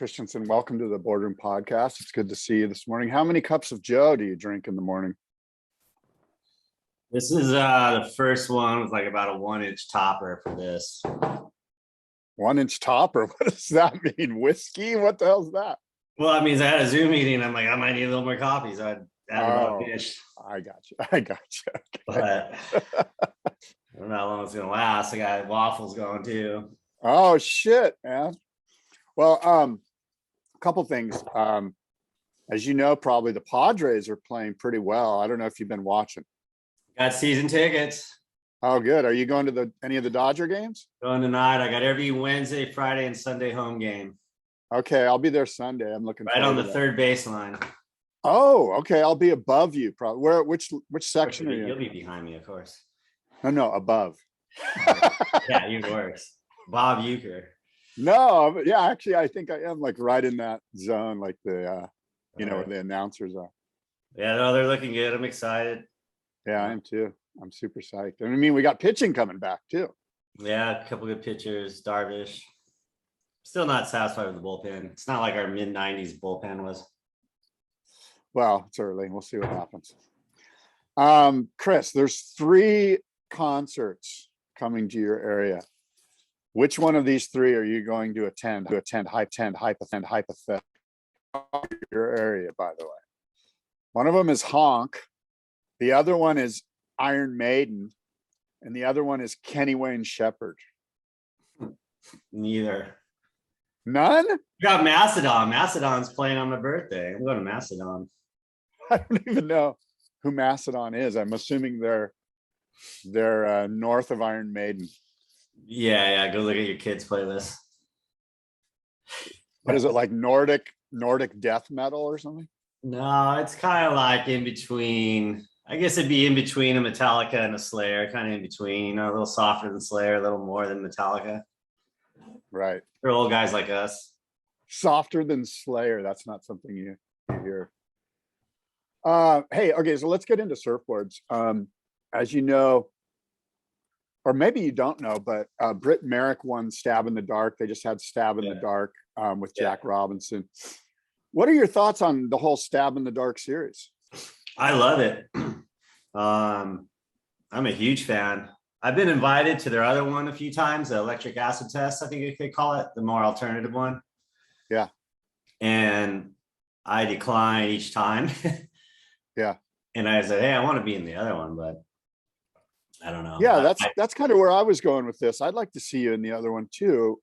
Christenson. Welcome to the Board Room Podcast. It's good to see you this morning. How many cups of Joe do you drink in the morning? This is the first one with like about a 1-inch topper for this. 1-inch topper? What does that mean? Whiskey? What the hell's that? Well, I mean, I had a Zoom meeting. I'm like, I might need a little more coffee. So I added about a dish. I got you. Okay. But I don't know how long it's going to last. I got waffles going too. Oh, shit, man. Well, a couple things. As you know, probably the Padres are playing pretty well. I don't know if you've been watching. Got season tickets. Oh, good. Are you going to any of the Dodger games? Going tonight. I got every Wednesday, Friday, and Sunday home game. Okay, I'll be there Sunday. I'm looking right on the third baseline. Oh, okay. I'll be above you, probably. Where? Which section are you? You'll be behind me, of course. No, above. Yeah, you're worse. Bob Euchre. No, but yeah, actually, I think I am like right in that zone, like the where the announcers are. Yeah, no, they're looking good. I'm excited. Yeah, I am too. I'm super psyched. And I mean, we got pitching coming back too. Yeah, a couple good pitchers. Darvish. Still not satisfied with the bullpen. It's not like our mid-90s bullpen was. Well, it's early. We'll see what happens. Chris, there's 3 concerts coming to your area. Which one of these 3 are you going to attend? Hypothetical your area, by the way. One of them is Honk. The other one is Iron Maiden. And the other one is Kenny Wayne Shepherd. Neither. None? You got Macedon. Macedon's playing on my birthday. I'm going to Macedon. I don't even know who Macedon is. I'm assuming they're north of Iron Maiden. Yeah. Go look at your kids' playlist. What is it, like Nordic death metal or something? No, it's kind of like in between. I guess it'd be in between a Metallica and a Slayer, kind of in between, a little softer than Slayer, a little more than Metallica. Right. They're old guys like us. Softer than Slayer. That's not something you hear. Hey, okay, so let's get into surfboards. As you know, or maybe you don't know, but Britt Merrick won Stab in the Dark. They just had Stab in the Dark with Jack Robinson. What are your thoughts on the whole Stab in the Dark series? I love it. I'm a huge fan. I've been invited to their other one a few times, the electric acid test, I think they call it, the more alternative one. Yeah. And I decline each time. Yeah. And I said, hey, I want to be in the other one, but I don't know. Yeah, that's kind of where I was going with this. I'd like to see you in the other one too.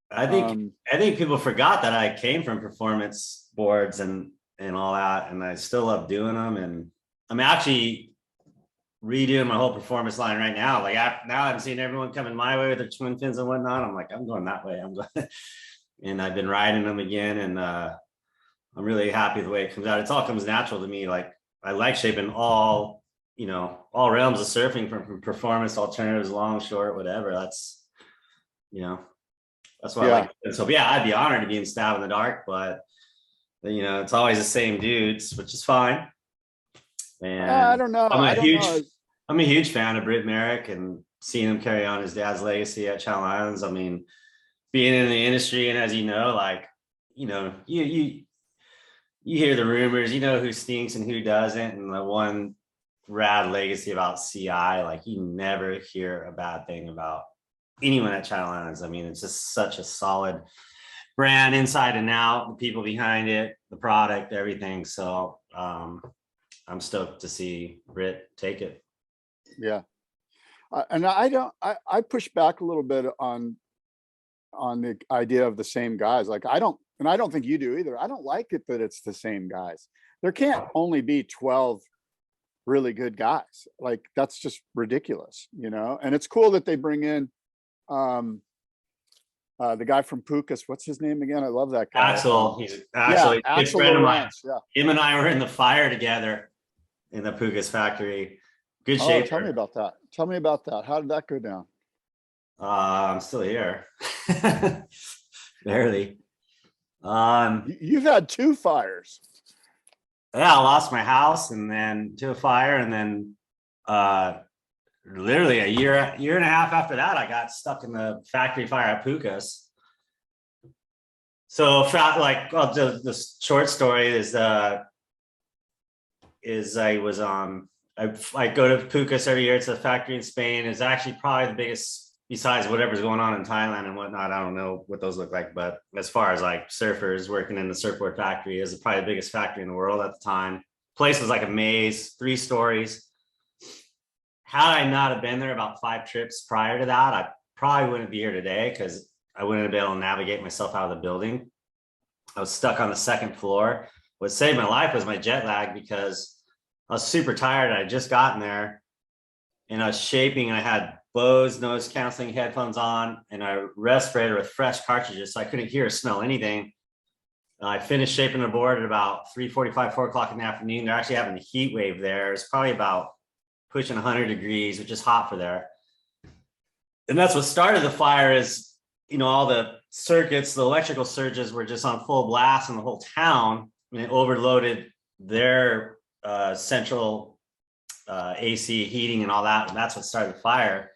I think people forgot that I came from performance boards and all that, and I still love doing them. And I'm actually redoing my whole performance line right now. Like now I'm seeing everyone coming my way with their twin fins and whatnot. I'm like, I'm going that way. I'm going, and I've been riding them again, and I'm really happy the way it comes out. It all comes natural to me. Like I like shaping all realms of surfing from performance, alternatives, long, short, whatever. That's what I like. And so yeah, I'd be honored to be in Stab in the Dark, but it's always the same dudes, which is fine. And I don't know. I'm a huge fan of Britt Merrick and seeing him carry on his dad's legacy at Channel Islands. I mean, being in the industry, and as you know, like, you hear the rumors, who stinks and who doesn't. And the one rad legacy about CI, like you never hear a bad thing about anyone at Channel Islands. I mean, it's just such a solid brand inside and out, the people behind it, the product, everything. So I'm stoked to see Britt take it. Yeah. And I push back a little bit on the idea of the same guys. Like I don't think you do either. I don't like it that it's the same guys. There can't only be 12 really good guys. Like that's just ridiculous, and it's cool that they bring in the guy from Pukas. What's his name again? I love that guy. Axel. He's actually a good friend of mine. Yeah. Him and I were in the fire together in the Pukas factory. Good shape. Tell me about that. How did that go down? I'm still here. Barely. You've had 2 fires. Yeah, I lost my house and then to a fire, and then literally a year and a half after that, I got stuck in the factory fire at Pukas. So like, well, the short story is I was I go to Pukas every year. It's a factory in Spain. It's actually probably the biggest, besides whatever's going on in Thailand and whatnot. I don't know what those look like, but as far as like surfers working in the surfboard factory, is probably the biggest factory in the world at the time. Place was like a maze, 3 stories. Had I not have been there about 5 trips prior to that, I probably wouldn't be here today, because I wouldn't have been able to navigate myself out of the building. I was stuck on the 2nd floor. What saved my life was my jet lag, because I was super tired. I had just gotten there and I was shaping, and I had Bose noise canceling headphones on and a respirator with fresh cartridges, so I couldn't hear or smell anything. I finished shaping the board at about 3:45, 4 o'clock in the afternoon. They're actually having a heat wave there. It's probably about pushing 100 degrees, which is hot for there. And that's what started the fire. Is, all the circuits, the electrical surges were just on full blast in the whole town, and it overloaded their central AC heating and all that. And that's what started the fire.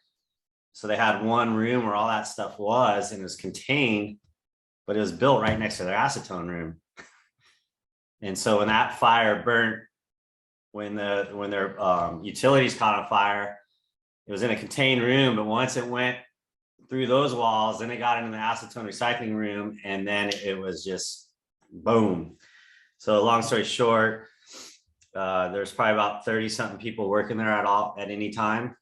So they had one room where all that stuff was, and it was contained, but it was built right next to their acetone room. And so when that fire burnt, when their utilities caught on fire, it was in a contained room. But once it went through those walls, then it got into the acetone recycling room, and then it was just boom. So long story short, there's probably about 30 something people working there at any time.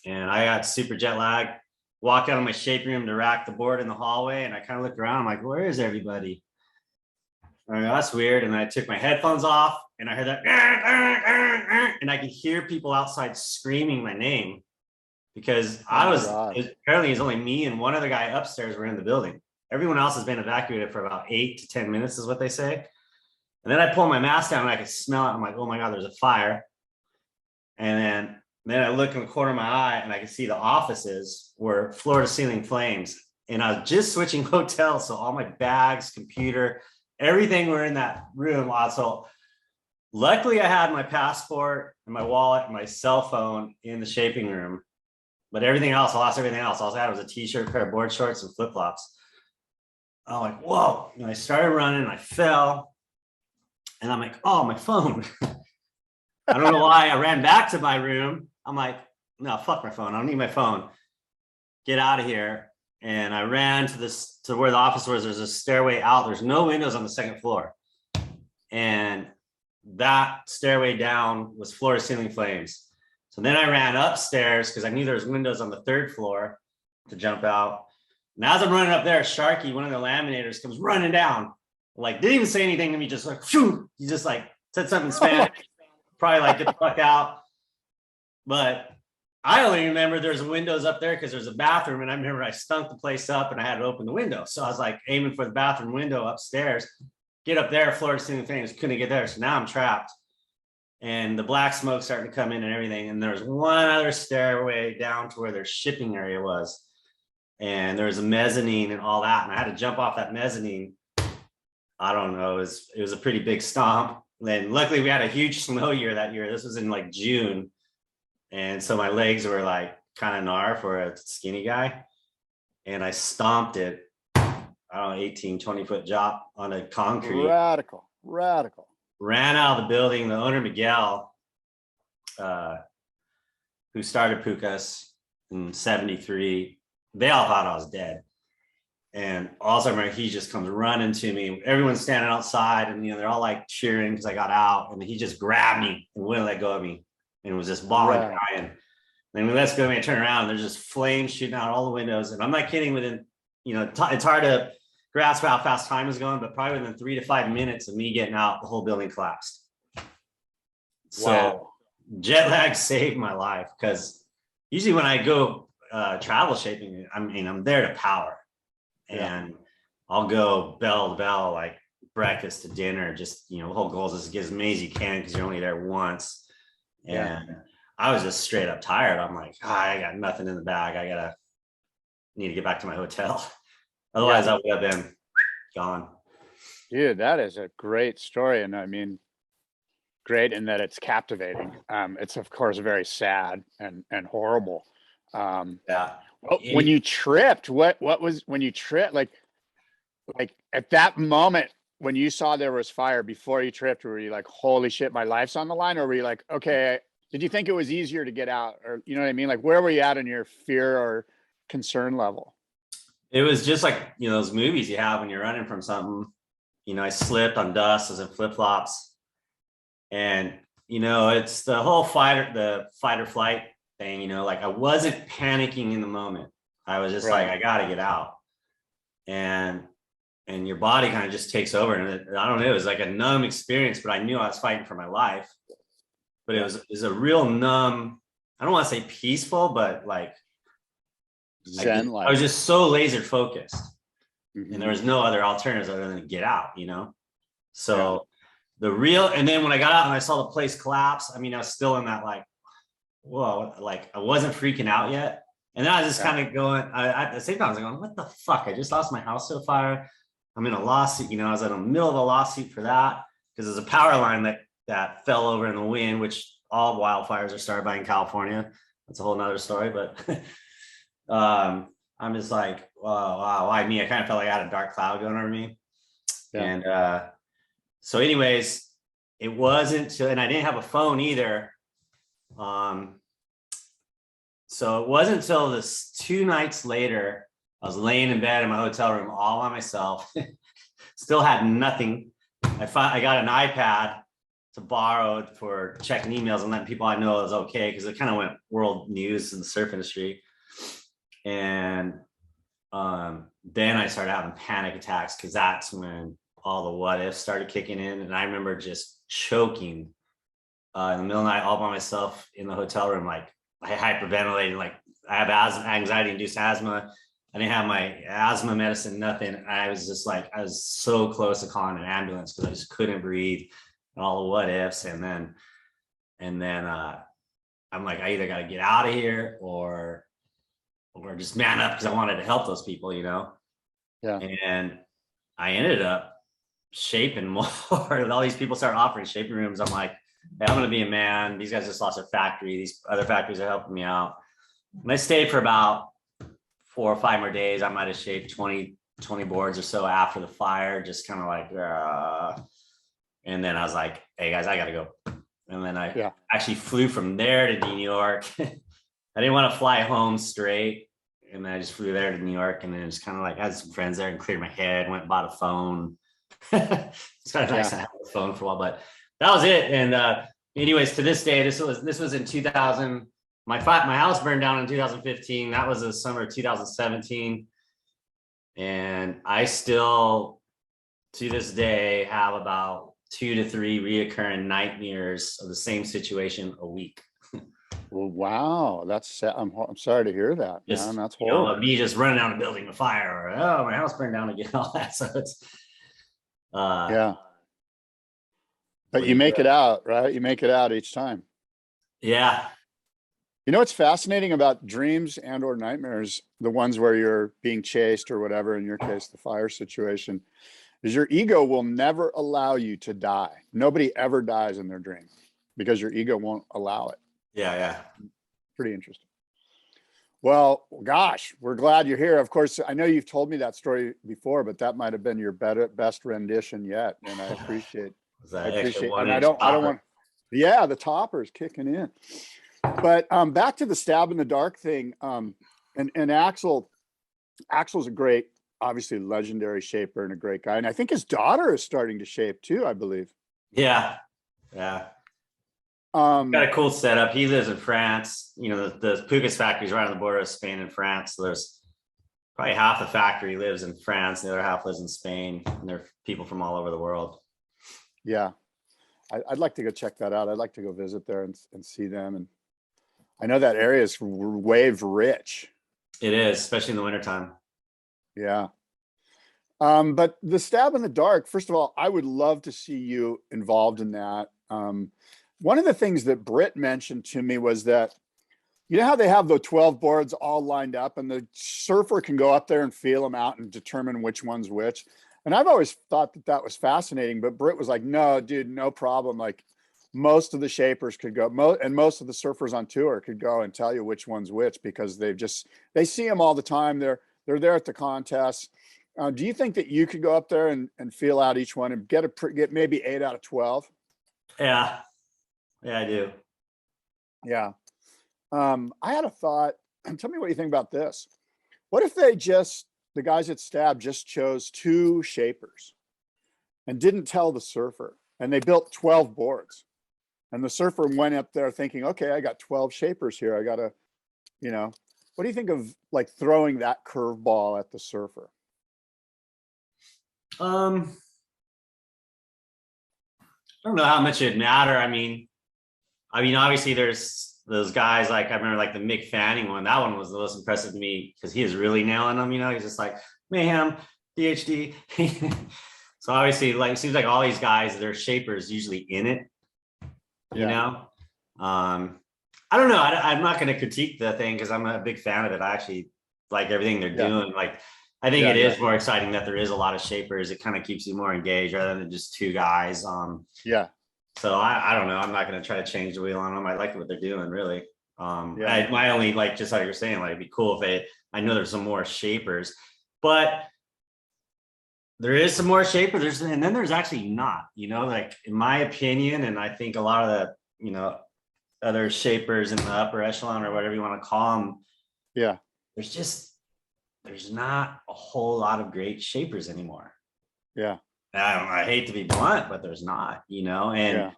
And I got super jet lag, walked out of my shape room to rack the board in the hallway, and I kind of looked around. I'm like, where is everybody? I go, that's weird. And I took my headphones off, and I heard that, and I could hear people outside screaming my name, because apparently it's only me and one other guy upstairs were in the building. Everyone else has been evacuated for about 8 to 10 minutes is what they say. And then I pull my mask down and I could smell it. I'm like, oh my God, there's a fire. And then I look in the corner of my eye and I can see the offices were floor to ceiling flames. And I was just switching hotels. So all my bags, computer, everything were in that room. So luckily I had my passport and my wallet and my cell phone in the shaping room, but everything else, I lost everything else. All I had was a t-shirt, pair of board shorts, and flip-flops. I'm like, whoa. And I started running and I fell. And I'm like, oh, my phone. I don't know why I ran back to my room. I'm like, no, fuck my phone. I don't need my phone. Get out of here. And I ran to where the office was. There's a stairway out. There's no windows on the 2nd floor. And that stairway down was floor to ceiling flames. So then I ran upstairs because I knew there was windows on the 3rd floor to jump out. And as I'm running up there, Sharky, one of the laminators, comes running down. Like, didn't even say anything to me, just like, phew, he just like said something in Spanish, probably like, get the fuck out. But I only remember there's windows up there because there's a bathroom, and I remember I stunk the place up and I had to open the window. So I was like aiming for the bathroom window upstairs, get up there, floor to ceiling things, couldn't get there. So now I'm trapped, and the black smoke starting to come in and everything. And there's one other stairway down to where their shipping area was, and there was a mezzanine and all that. And I had to jump off that mezzanine. I don't know. It was a pretty big stomp. And luckily we had a huge snow year that year. This was in like June. And so my legs were like kind of gnar for a skinny guy. And I stomped it, I don't know, 18, 20-foot drop on a concrete. Radical. Ran out of the building. The owner, Miguel, who started Pukas in 73, they all thought I was dead. And all of a sudden, he just comes running to me. Everyone's standing outside, and they're all like cheering because I got out. And he just grabbed me and wouldn't let go of me, and was just bawling, crying. And then when he lets go of me, I turn around, and there's just flames shooting out all the windows. And I'm not kidding. Within, it's hard to grasp how fast time is going, but probably within 3 to 5 minutes of me getting out, the whole building collapsed. So jet lag saved my life, because usually when I go travel shaping, I'm there to power. And I'll go bell to bell, like breakfast to dinner. Just, the whole goal is to get as many as you can because you're only there once. And I was just straight up tired. I'm like, I got nothing in the bag. Need to get back to my hotel. Otherwise, I would have been gone. Dude, that is a great story. And I mean, great in that it's captivating. It's of course very sad and horrible. When you tripped, what was when you tripped? Like, like at that moment when you saw there was fire before you tripped, were you like, holy shit, my life's on the line? Or were you like, okay, did you think it was easier to get out? Or, you know what I mean? Like, where were you at in your fear or concern level? It was just like, those movies you have when you're running from something. I slipped on dust, I was in flip-flops. And, it's the whole fight or flight thing, like I wasn't panicking in the moment. I was just like, I got to get out. And your body kind of just takes over. And I don't know, it was like a numb experience, but I knew I was fighting for my life. But it was a real numb, I don't want to say peaceful, but like Zen I was just so laser focused. And there was no other alternatives other than to get out, So and then when I got out and I saw the place collapse, I mean, I was still in that like, whoa, like I wasn't freaking out yet. And then I was just kind of going, at the same time, I was going, what the fuck? I just lost my house to a fire. I'm in a lawsuit, I was in the middle of a lawsuit for that because there's a power line that fell over in the wind, which all wildfires are started by in California. That's a whole nother story, but I'm just like, wow, why me? I kind of felt like I had a dark cloud going over me. Yeah. And so anyways, it wasn't, and I didn't have a phone either. So it wasn't until this 2 nights later, I was laying in bed in my hotel room all by myself, still had nothing. I got an iPad to borrow for checking emails and letting people I know it was okay, because it kind of went world news in the surf industry. And then I started having panic attacks because that's when all the what ifs started kicking in. And I remember just choking in the middle of the night all by myself in the hotel room. Like I hyperventilated, like I have anxiety-induced asthma. I didn't have my asthma medicine, nothing. I was just like, I was so close to calling an ambulance because I just couldn't breathe and all the what ifs. And then I'm like, I either got to get out of here or just man up because I wanted to help those people, Yeah. And I ended up shaping more. All these people started offering shaping rooms. I'm like, hey, I'm going to be a man. These guys just lost their factory. These other factories are helping me out. And I stayed for about 4 or 5 more days. I might have shaped 20 boards or so after the fire, just kind of like, and then I was like, hey guys, I got to go. And then I actually flew from there to New York. I didn't want to fly home straight. And then I just flew there to New York, and then it's kind of like I had some friends there and cleared my head, went and bought a phone. It's kind of nice to have a phone for a while, but that was it. And anyways, to this day, this was in 2000. My house burned down in 2015. That was the summer of 2017. And I still, to this day, have about 2 to 3 reoccurring nightmares of the same situation a week. Well, wow, I'm sorry to hear that, man. That's horrible. Me just running down a building of fire, or my house burned down again, all that. So it's but you make it out, right? You make it out each time. Yeah. What's fascinating about dreams and or nightmares, the ones where you're being chased or whatever, in your case, the fire situation, is your ego will never allow you to die. Nobody ever dies in their dream because your ego won't allow it. Yeah. Pretty interesting. Well, gosh, we're glad you're here. Of course, I know you've told me that story before, but that might have been your best rendition yet. And I appreciate and I don't want, the topper's kicking in. But back to the stab in the dark thing. And Axel's a great, obviously legendary shaper and a great guy. And I think his daughter is starting to shape too, I believe. Yeah. Got a cool setup. He lives in France. The Pukas factory is right on the border of Spain and France. So there's probably half the factory lives in France, and the other half lives in Spain. And there are people from all over the world. Yeah, I'd like to go check that out. I'd like to go visit there and see them. And I know that area is wave rich. It is, especially in the wintertime. Yeah. But the stab in the dark, first of all, I would love to see you involved in that. One of the things that Britt mentioned to me was that, how they have the 12 boards all lined up and the surfer can go up there and feel them out and determine which one's which. And I've always thought that was fascinating, but Britt was like, no, dude, no problem. Like most of the shapers could go, and most of the surfers on tour could go and tell you which one's which, because they see them all the time. They're there at the contests. Do you think that you could go up there and feel out each one and get maybe 8 out of 12? Yeah. Yeah, I do. Yeah. I had a thought, and tell me what you think about this. What if the guys at Stab just chose 2 shapers and didn't tell the surfer, and they built 12 boards, and the surfer went up there thinking, okay, I got 12 shapers here. I got to, what do you think of like throwing that curveball at the surfer? I don't know how much it'd matter. I mean, obviously there's those guys, like I remember like the Mick Fanning one. That one was the most impressive to me because he is really nailing them. He's just like mayhem, DHD. So obviously, like it seems like all these guys, their shapers usually in it. I don't know. I'm not going to critique the thing because I'm a big fan of it. I actually like everything they're doing. Like I think it is more exciting that there is a lot of shapers. It kind of keeps you more engaged rather than just 2 guys. So I don't know. I'm not going to try to change the wheel on them. I like what they're doing, really. My only, like, just like you're saying, like, it'd be cool if I know there's some more shapers, but there is some more shapers. And then there's actually not, like in my opinion, and I think a lot of the, other shapers in the upper echelon or whatever you want to call them. Yeah. There's not a whole lot of great shapers anymore. Yeah. I hate to be blunt, but there's not, and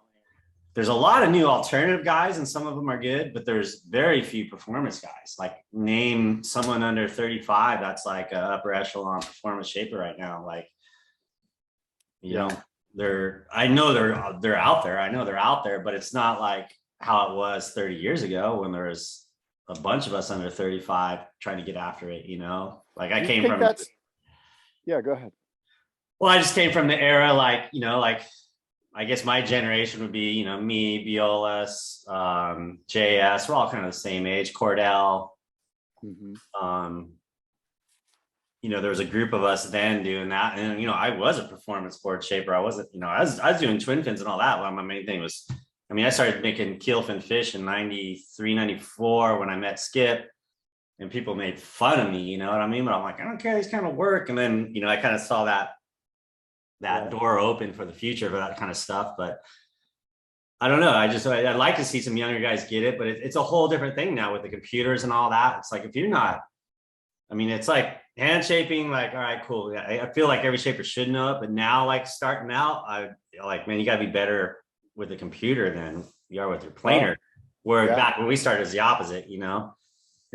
there's a lot of new alternative guys and some of them are good, but there's very few performance guys. Like name someone under 35 that's like a upper echelon performance shaper right now. Like, I know they're out there. I know they're out there, but it's not like how it was 30 years ago when there was a bunch of us under 35 trying to get after it, like I came from. Yeah, go ahead. Well, I just came from the era, like, like I guess my generation would be, me, Biolas, JS, we're all kind of the same age, Cordell. Mm-hmm. There was a group of us then doing that. And, I was a performance board shaper. I wasn't, I was doing twin fins and all that. Well, my main thing was, I started making keel fin fish in 93, 94 when I met Skip. And people made fun of me, you know what I mean? But I'm like, I don't care, these kind of work. And then, I kind of saw that door open for the future for that kind of stuff. But I don't know. I'd like to see some younger guys get it, but it's a whole different thing now with the computers and all that. It's like, if you're not, it's like hand shaping, like, all right, cool. I feel like every shaper should know it, but now like starting out, man, you gotta be better with the computer than you are with your planer. Back when we started is the opposite, Yeah.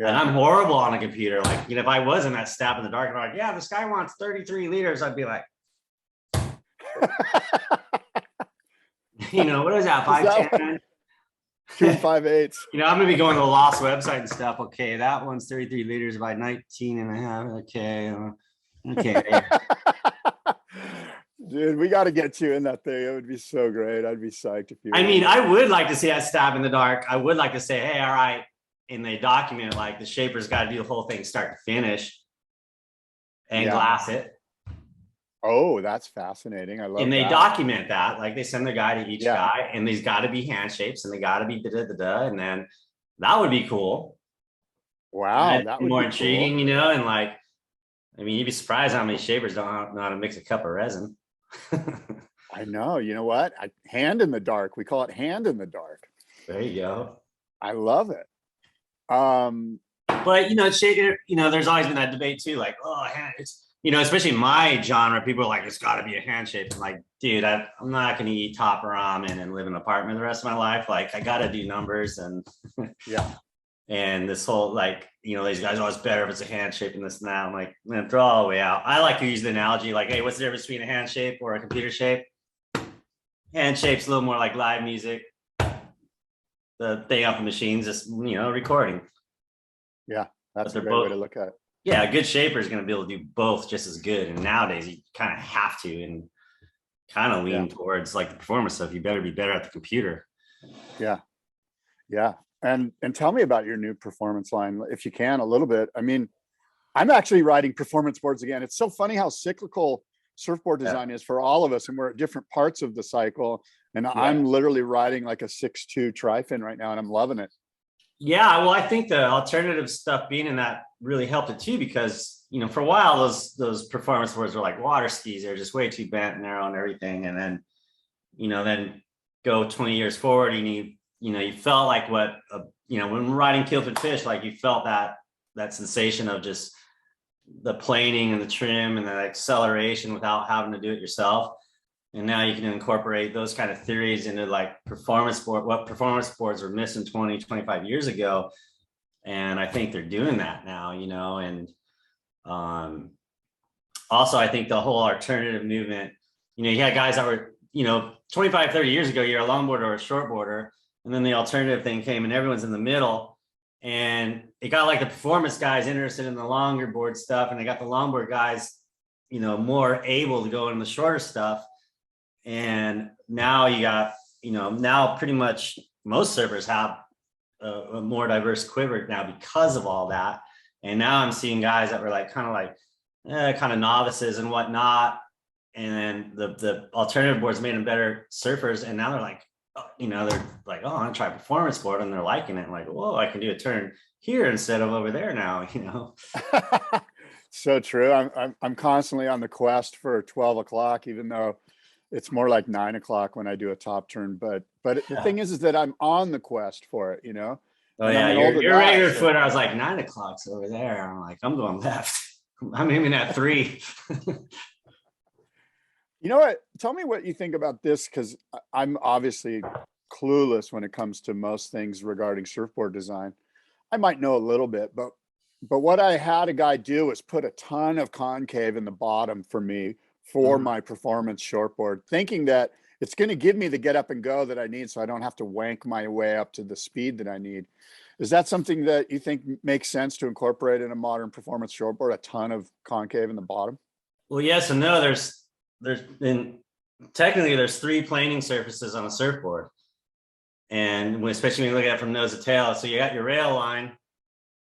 And I'm horrible on a computer. Like, if I wasn't that stab in the dark, I'm like, this guy wants 33 liters. I'd be like, what is that? 5'10"? 2 5/8. I'm gonna be going to the Lost website and stuff. Okay, that one's 33 liters by 19 and a half. Okay. Dude, we got to get you in that thing. It would be so great. I'd be psyched if you. I would like to see that stab in the dark. I would like to say, hey, all right, and they document like the shaper's got to do the whole thing start to finish and glass it. Oh, that's fascinating. I love that. And they document that, like they send their guy to each guy, and these got to be hand shapes, and they got to be da-da-da-da, and then that would be cool. Wow, that would be more be intriguing, cool. And like, you'd be surprised how many shapers don't know how to mix a cup of resin. I know. You know what? Hand in the dark. We call it hand in the dark. There you go. I love it. But shaker, there's always been that debate too, like, oh, hand, it's. Especially in my genre, people are like, it's got to be a handshake. I'm like, dude, I'm not going to eat top ramen and live in an apartment the rest of my life. Like, I got to do numbers and and this whole, like, these guys, it's better if it's a handshake and this and that. I'm like, man, throw all the way out. I like to use the analogy, like, hey, what's the difference between a handshake or a computer shape? Handshape's a little more like live music. The thing off the machine's just, recording. Yeah, that's a great way to look at it. Yeah, a good shaper is going to be able to do both just as good. And nowadays you kind of have to and kind of lean towards like the performance stuff. You better be better at the computer. Yeah. Yeah. And tell me about your new performance line, if you can, a little bit. I'm actually riding performance boards again. It's so funny how cyclical surfboard design is for all of us. And we're at different parts of the cycle. And I'm literally riding like a 6.2 tri-fin right now, and I'm loving it. Yeah, well, I think the alternative stuff being in that really helped it too, because for a while those performance boards were like water skis. They're just way too bent and narrow and everything. And then then go 20 years forward, and you felt like when riding keelfin fish, like you felt that sensation of just the planing and the trim and the acceleration without having to do it yourself. And now you can incorporate those kind of theories into like what performance boards were missing 20, 25 years ago. And I think they're doing that now, and also I think the whole alternative movement, you had guys that were, 25, 30 years ago, you're a longboarder or a shortboarder. And then the alternative thing came and everyone's in the middle. And it got like the performance guys interested in the longer board stuff. And they got the longboard guys, more able to go in the shorter stuff. And now you got, now pretty much most surfers have a more diverse quiver now because of all that. And now I'm seeing guys that were like kind of novices and whatnot. And then the alternative boards made them better surfers. And now they're like, they're like, oh, I'm gonna try a performance board, and they're liking it. I'm like, whoa, I can do a turn here instead of over there now, So true. I'm constantly on the quest for 12 o'clock, even though it's more like 9 o'clock when I do a top turn. But the thing is that I'm on the quest for it, Oh yeah, your regular foot. I was like 9 o'clock's over there. I'm like, I'm going left. I'm aiming at 3. You know what? Tell me what you think about this, because I'm obviously clueless when it comes to most things regarding surfboard design. I might know a little bit, but what I had a guy do was put a ton of concave in the bottom for me for my performance shortboard, thinking that it's going to give me the get up and go that I need, so I don't have to wank my way up to the speed that I need. Is that something that you think makes sense to incorporate in a modern performance shortboard, a ton of concave in the bottom? Well, yes and no. Technically there's 3 planing surfaces on a surfboard, and especially when you look at it from nose to tail. So you got your rail line,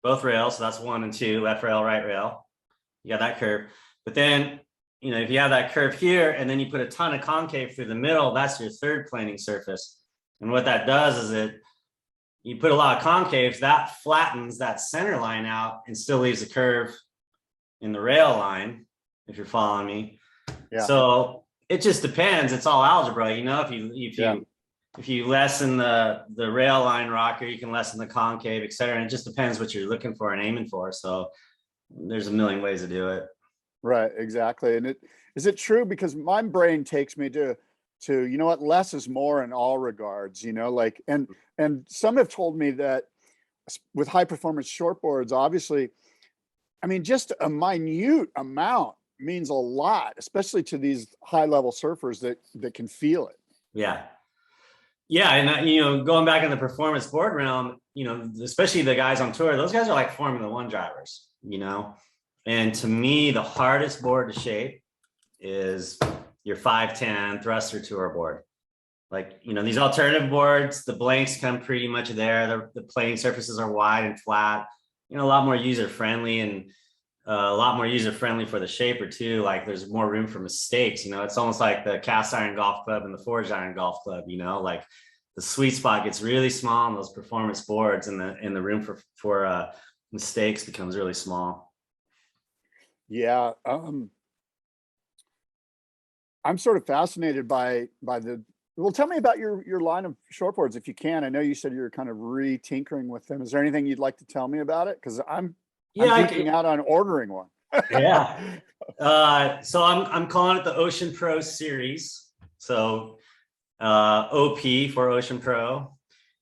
both rails, so that's 1 and 2, left rail, right rail. You got that curve. But then if you have that curve here and then you put a ton of concave through the middle, that's your 3rd planing surface. And what that does is you put a lot of concave, that flattens that center line out and still leaves a curve in the rail line, if you're following me. Yeah. So it just depends. It's all algebra, if you lessen the rail line rocker, you can lessen the concave, et cetera. And it just depends what you're looking for and aiming for. So there's a million ways to do it. Right, exactly. And is it true? Because my brain takes me to less is more in all regards, and some have told me that with high performance shortboards, obviously, I mean, just a minute amount means a lot, especially to these high level surfers that can feel it. Yeah. Yeah. And, going back in the performance board realm, especially the guys on tour, those guys are like Formula 1 drivers, and to me, the hardest board to shape is your 510 thruster tour board. Like, these alternative boards, the blanks come pretty much there. The planing surfaces are wide and flat, a lot more user friendly, and a lot more user friendly for the shaper too. Like there's more room for mistakes. It's almost like the cast iron golf club and the forged iron golf club. Like the sweet spot gets really small on those performance boards, and the room for mistakes becomes really small. Yeah, I'm sort of fascinated by the. Well, tell me about your line of shortboards if you can. I know you said you're kind of re-tinkering with them. Is there anything you'd like to tell me about it? Because I'm geeking out on ordering one. Yeah. So I'm calling it the Ocean Pro series. So OP for Ocean Pro.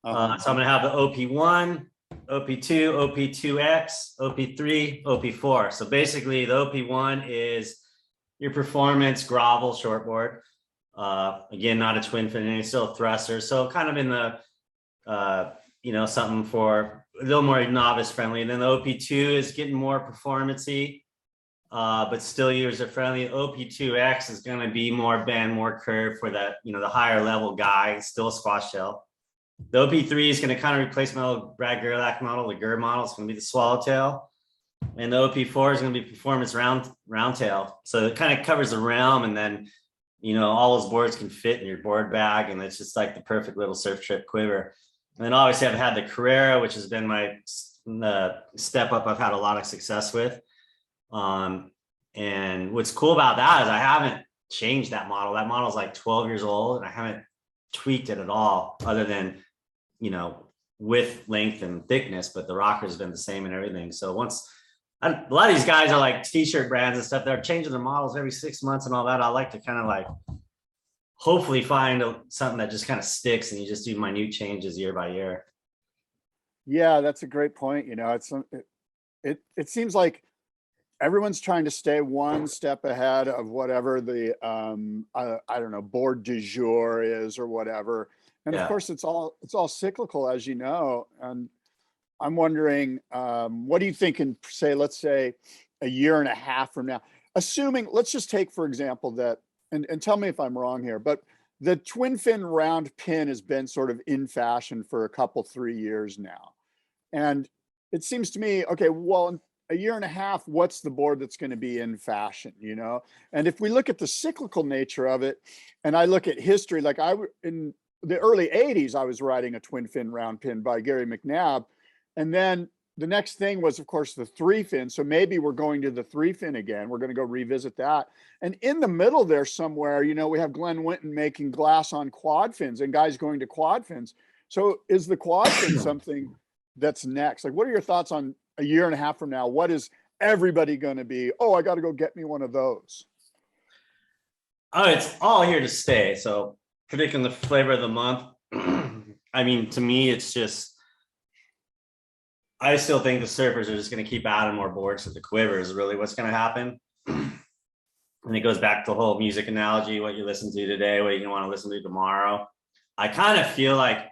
So I'm going to have the OP1, OP2, OP2X, OP3, OP4. So basically the OP1 is your performance grovel shortboard. Again, not a twin fin, it's still a thruster. So kind of in the, something for a little more novice friendly. And then the OP2 is getting more performance-y, but still user friendly. OP2X is going to be more bend, more curve for that, the higher level guy, still a squash tail. The OP3 is going to kind of replace my old Brad Gerlach model, the Ger model. It's going to be the swallowtail. And the OP4 is going to be performance round tail. So it kind of covers the realm, and then, all those boards can fit in your board bag, and it's just like the perfect little surf trip quiver. And then obviously I've had the Carrera, which has been my step up I've had a lot of success with. And what's cool about that is I haven't changed that model. That model is like 12 years old and I haven't tweaked it at all other than, you know, width, length, and thickness, but the rocker has been the same and everything. So a lot of these guys are like t-shirt brands and stuff. They're changing their models every 6 months and all that. I like to kind of like hopefully find something that just kind of sticks and you just do minute changes year by year. Yeah, that's a great point. You know, it seems like everyone's trying to stay one step ahead of whatever the I don't know, board du jour is or whatever. And of course it's all cyclical, as you know. And I'm wondering, what do you think in, say, let's say a year and a half from now, assuming, let's just take, for example, that, and tell me if I'm wrong here, but the twin fin round pin has been sort of in fashion for a couple, 3 years now. And it seems to me, okay, well, in a year and a half, what's the board that's going to be in fashion, you know? And if we look at the cyclical nature of it, and I look at history, like in the early 80s, I was riding a twin fin round pin by Gary McNabb. And then the next thing was, of course, the 3-fin. So maybe we're going to the 3-fin again. We're going to go revisit that. And in the middle there somewhere, you know, we have Glenn Winton making glass on quad fins and guys going to quad fins. So is the quad fin something that's next? Like, what are your thoughts on a year and a half from now? What is everybody going to be? Oh, I got to go get me one of those. Oh, it's all here to stay. So predicting the flavor of the month. I mean, to me, it's just, I still think the surfers are just going to keep adding more boards to the quiver is really what's going to happen. And it goes back to the whole music analogy, what you listen to today, what you want to listen to tomorrow. I kind of feel like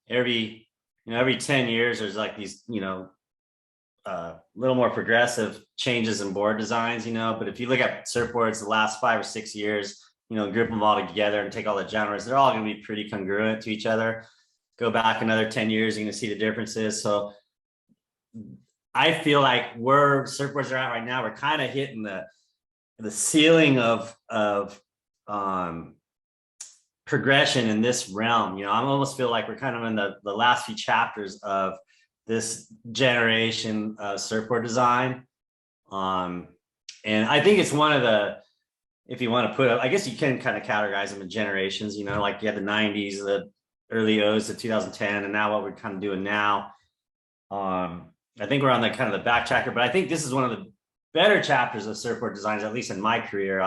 every 10 years, there's like these, you know, little more progressive changes in board designs, you know, but if you look at surfboards the last 5 or 6 years, you know, group them all together and take all the genres, they're all going to be pretty congruent to each other. Go back another 10 years, you're going to see the differences. So I feel like where surfboards are at right now, we're kind of hitting the ceiling of progression in this realm. You know, I almost feel like we're kind of in the last few chapters of this generation of surfboard design. And I think it's one of the, if you want to put up, I guess you can kind of categorize them in generations, you know, like you had the 90s, the early O's to 2010, and now what we're kind of doing now. I think we're on the kind of the back chapter, but I think this is one of the better chapters of surfboard designs, at least in my career.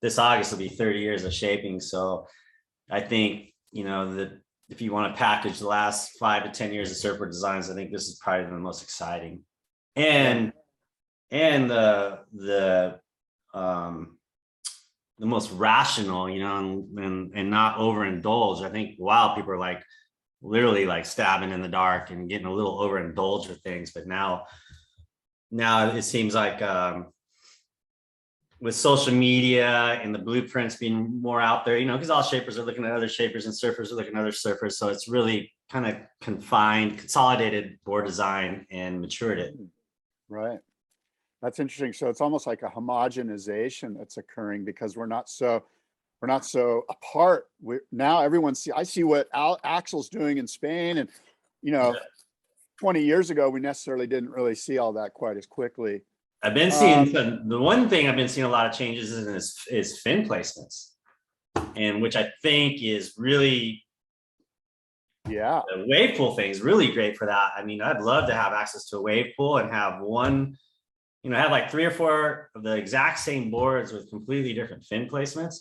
This August will be 30 years of shaping. So I think, you know, that if you want to package the last 5 to 10 years of surfboard designs, I think this is probably the most exciting and the most rational, you know, and not overindulge. I think, wow, people are like literally like stabbing in the dark and getting a little overindulged with things. But now it seems like with social media and the blueprints being more out there, you know, because all shapers are looking at other shapers and surfers are looking at other surfers. So it's really kind of consolidated board design and matured it. Right. That's interesting. So it's almost like a homogenization that's occurring because we're not so apart. Now I see what Axel's doing in Spain, and you know, 20 years ago we necessarily didn't really see all that quite as quickly. I've been seeing the one thing I've been seeing a lot of changes in is fin placements, and which I think is really, yeah, the wave pool thing is really great for that. I mean, I'd love to have access to a wave pool and have one, you know, have like 3 or 4 of the exact same boards with completely different fin placements.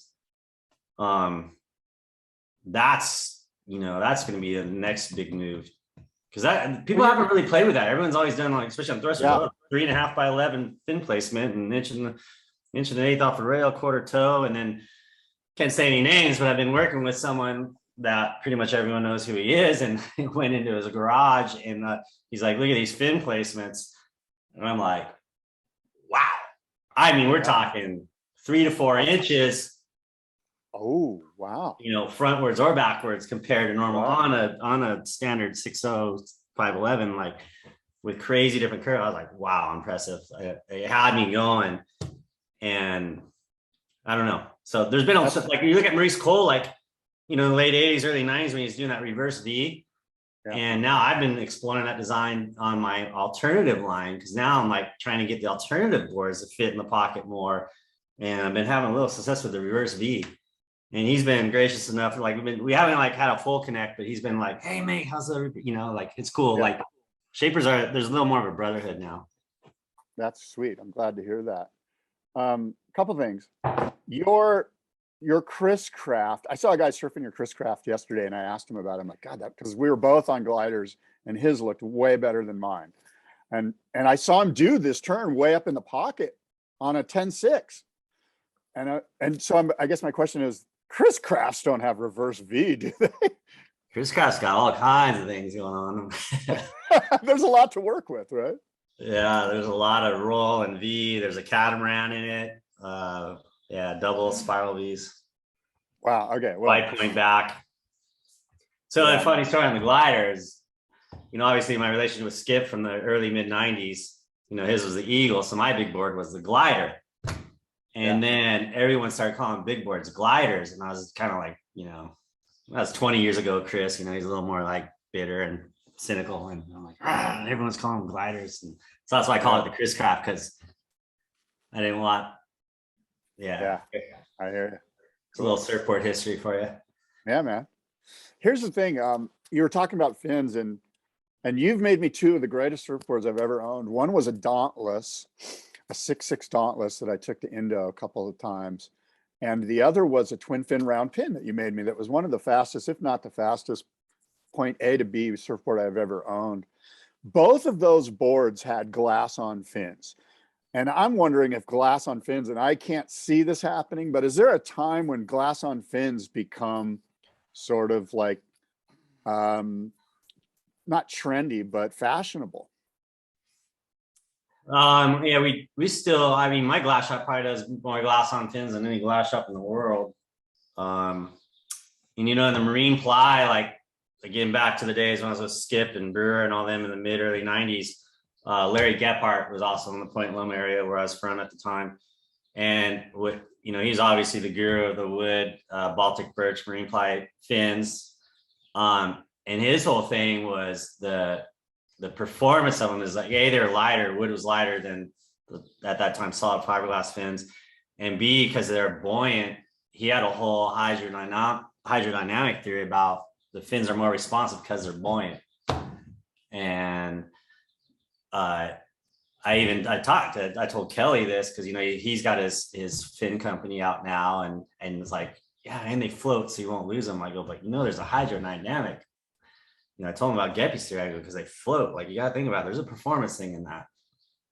That's going to be the next big move, because people haven't really played with that. Everyone's always done, like, especially on thrusters, 3.5 by 11 fin placement, and inch and an eighth off the rail, quarter toe, and then can't say any names, but I've been working with someone that pretty much everyone knows who he is, and he went into his garage and he's like, look at these fin placements, and I'm like, wow. I mean, we're talking 3 to 4 inches. Oh, wow. You know, frontwards or backwards compared to normal on a standard 6.0 511, like with crazy different curve. I was like, wow, impressive. It had me going, and I don't know. So there's been like, you look at Maurice Cole, like, you know, in the late 80s, early 90s, when he's doing that reverse V, Yeah. And now I've been exploring that design on my alternative line, because now I'm like trying to get the alternative boards to fit in the pocket more. And I've been having a little success with the reverse V. And he's been gracious enough. Like we haven't like had a full connect, but he's been like, "Hey mate, how's the, like it's cool." Yeah. Like shapers there's a little more of a brotherhood now. That's sweet. I'm glad to hear that. Couple things. Your Criss craft. I saw a guy surfing your Criss craft yesterday, and I asked him about it. I'm like, God, that, because we were both on gliders, and his looked way better than mine. And I saw him do this turn way up in the pocket on a 10-6. And so I guess my question is, Criss crafts don't have reverse V, do they? Chris Craft's got all kinds of things going on. There's a lot to work with, right? Yeah, there's a lot of roll and V. There's a catamaran in it. Yeah, double spiral Vs. Wow. Okay. Well, Light point back. So Yeah. the funny story on the gliders, obviously my relationship with Skip from the early mid 90s, his was the Eagle. So my big board was the glider. And then everyone started calling big boards gliders. And I was kind of like, that was 20 years ago, Chris, he's a little more like bitter and cynical. And I'm like, everyone's calling them gliders. And so that's why I call it the Criss Craft, because I didn't want, I hear you. It's a little surfboard history for you. Yeah, man. Here's the thing. You were talking about fins, and you've made me two of the greatest surfboards I've ever owned. One was a Dauntless, a 6.6 Dauntless that I took to Indo a couple of times. And the other was a twin fin round pin that you made me that was one of the fastest, if not the fastest, point A to B surfboard I've ever owned. Both of those boards had glass on fins. And I'm wondering if glass on fins, and I can't see this happening, but is there a time when glass on fins become sort of like, not trendy, but fashionable? Yeah, we still, my glass shop probably does more glass on fins than any glass shop in the world. And in the marine ply, like again, back to the days when I was with Skip and Brewer and all them in the mid early 90s, Larry Gephardt was also in the Point Loma area where I was from at the time. And he's obviously the guru of the wood, Baltic birch, marine ply fins. And his whole thing was the performance of them is like, A, they're lighter. Wood was lighter than at that time solid fiberglass fins, and B, because they're buoyant. He had a whole hydrodynamic theory about the fins are more responsive because they're buoyant. And I told Kelly this because he's got his fin company out now, and it's like, yeah, and they float so you won't lose them. I go, but there's a hydrodynamic. I told him about Geppi's theory. I go, because they float. Like, you got to think about it. There's a performance thing in that.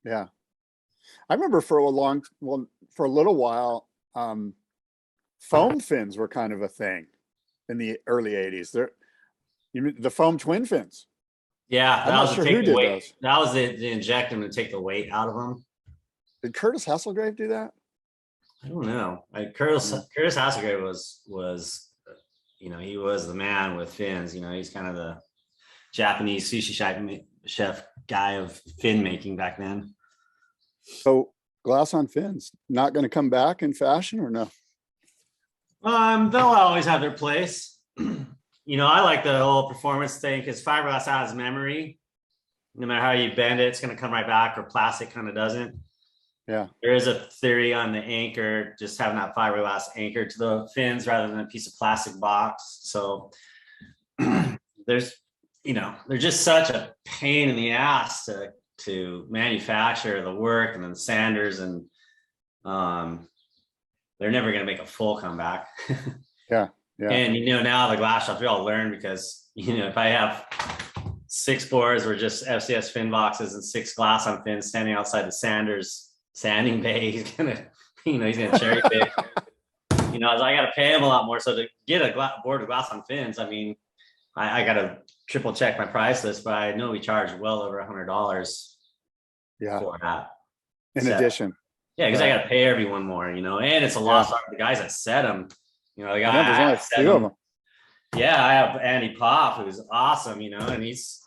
Yeah. I remember for a little while, foam fins were kind of a thing in the early 80s. The foam twin fins. Yeah, I'm not sure who did those. That was to inject them and take the weight out of them. Did Curtis Hasselgrave do that? I don't know. Curtis Hasselgrave was he was the man with fins. He's kind of the Japanese sushi chef guy of fin making back then. So glass on fins, not going to come back in fashion, or no? They'll always have their place. I like the whole performance thing because fiberglass has memory. No matter how you bend it, it's going to come right back, or plastic kind of doesn't. Yeah. There is a theory on the anchor, just having that fiberglass anchor to the fins rather than a piece of plastic box. So they're just such a pain in the ass to manufacture, the work, and then sanders, and they're never going to make a full comeback. Yeah. And now the glass shops, we all learn, because if I have 6 boards or just FCS fin boxes and 6 glass on fins standing outside the Sanders sanding bay, he's gonna cherry pick. I got to pay him a lot more. So to get a board of glass on fins, I got to triple check my price list, but I know we charge well over $100 for that. In addition. Yeah, because I got to pay everyone more, and it's a loss on the guys that set them. The guy there's only a few of them. Yeah, I have Andy Poff, who's awesome, and he's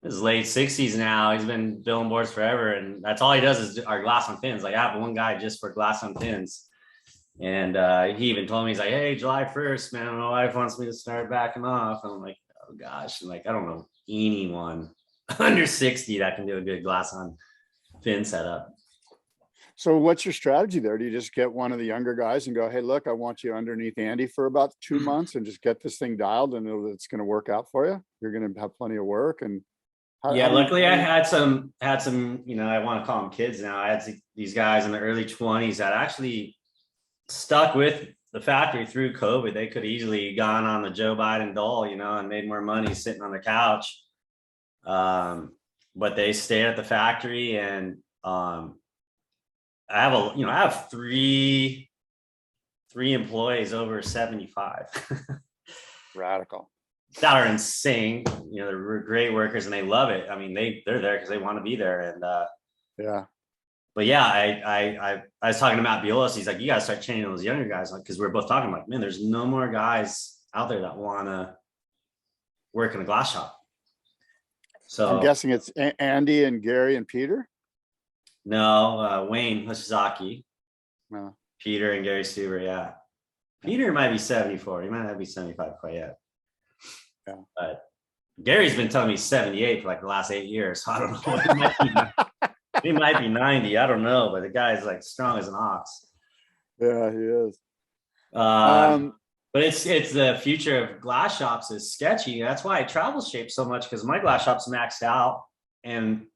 in his late 60s now. He's been building boards forever, and that's all he does is our glass on fins. Like, I have one guy just for glass on fins. And he even told me, he's like, hey, July 1st, man, my wife wants me to start backing off. And I'm like, oh gosh. And like, I don't know. anyone under 60 that can do a good glass on fin setup. So what's your strategy there? Do you just get one of the younger guys and go, hey, look, I want you underneath Andy for about 2 months and just get this thing dialed and it's going to work out for you? You're going to have plenty of work. And luckily I had some, you know, I want to call them kids now. I had these guys in the early 20s that actually stuck with the factory through COVID. They could easily gone on the Joe Biden dole, you know, and made more money sitting on the couch. But they stayed at the factory, and I have three employees over 75. Radical. That are insane. You know, they're great workers and they love it. I mean, they're there because they want to be there. And yeah. But yeah, I was talking to Matt Biolos. He's like, you gotta start training those younger guys, like, because we're both talking like, man, there's no more guys out there that want to work in a glass shop. So I'm guessing it's Andy and Gary and Peter. No, Wayne Hoshizaki, No. Peter and Gary Stuber. Yeah, Peter might be 74. He might not be 75 quite yet. Yeah. But Gary's been telling me 78 for like the last 8 years. So I don't know. He might be 90. I don't know, but the guy's like strong as an ox. Yeah, he is. But it's the future of glass shops is sketchy. That's why I travel shape so much, because my glass shop's maxed out and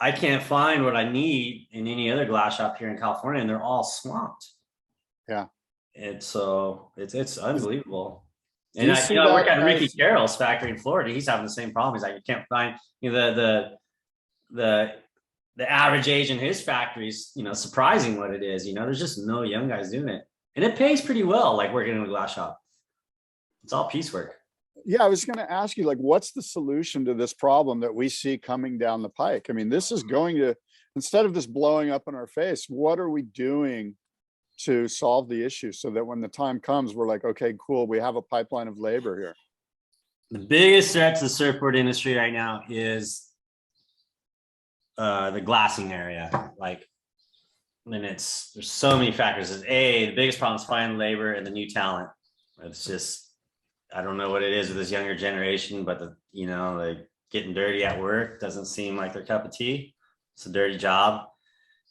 I can't find what I need in any other glass shop here in California, and they're all swamped. Yeah. It's unbelievable. And I work at Ricky Carroll's factory in Florida. He's having the same problem. He's like, you can't find, you know, the average age in his factory is, you know, surprising what it is. You know, there's just no young guys doing it. And it pays pretty well, like working in a glass shop. It's all piecework. Yeah, I was going to ask you, like, what's the solution to this problem that we see coming down the pike? I mean, this is going to, instead of this blowing up in our face, what are we doing to solve the issue so that when the time comes, we're like, okay, cool, we have a pipeline of labor here? The biggest threat to the surfboard industry right now is the glassing area. Like, and there's so many factors. The biggest problem is finding labor and the new talent. It's just, I don't know what it is with this younger generation, but like getting dirty at work doesn't seem like their cup of tea. It's a dirty job.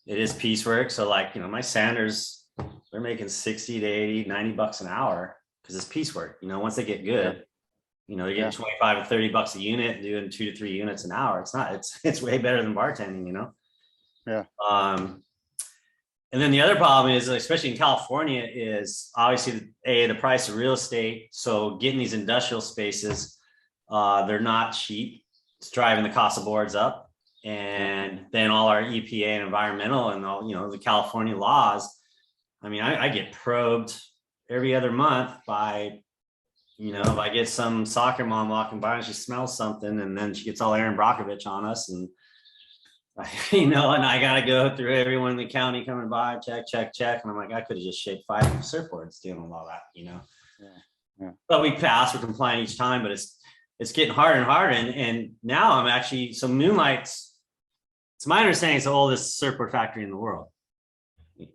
It is piecework. So like, my sanders, they're making 60 to 80, 90 bucks an hour because it's piecework. Once they get good, they're getting 25 to $30 a unit, doing 2 to 3 units an hour. It's way better than bartending, Yeah. And then the other problem is, especially in California, is obviously the price of real estate. So getting these industrial spaces, they're not cheap. It's driving the cost of boards up. And then all our EPA and environmental and all, the California laws. I mean, I get probed every other month by, if I get some soccer mom walking by and she smells something, and then she gets all Aaron Brockovich on us, and and I got to go through everyone in the county coming by, check. And I'm like, I could have just shaped 5 surfboards dealing with all that, Yeah. But we pass, we're compliant each time, but it's getting harder and harder. And now I'm actually, so Moonlight's, it's my understanding, it's the oldest surfboard factory in the world.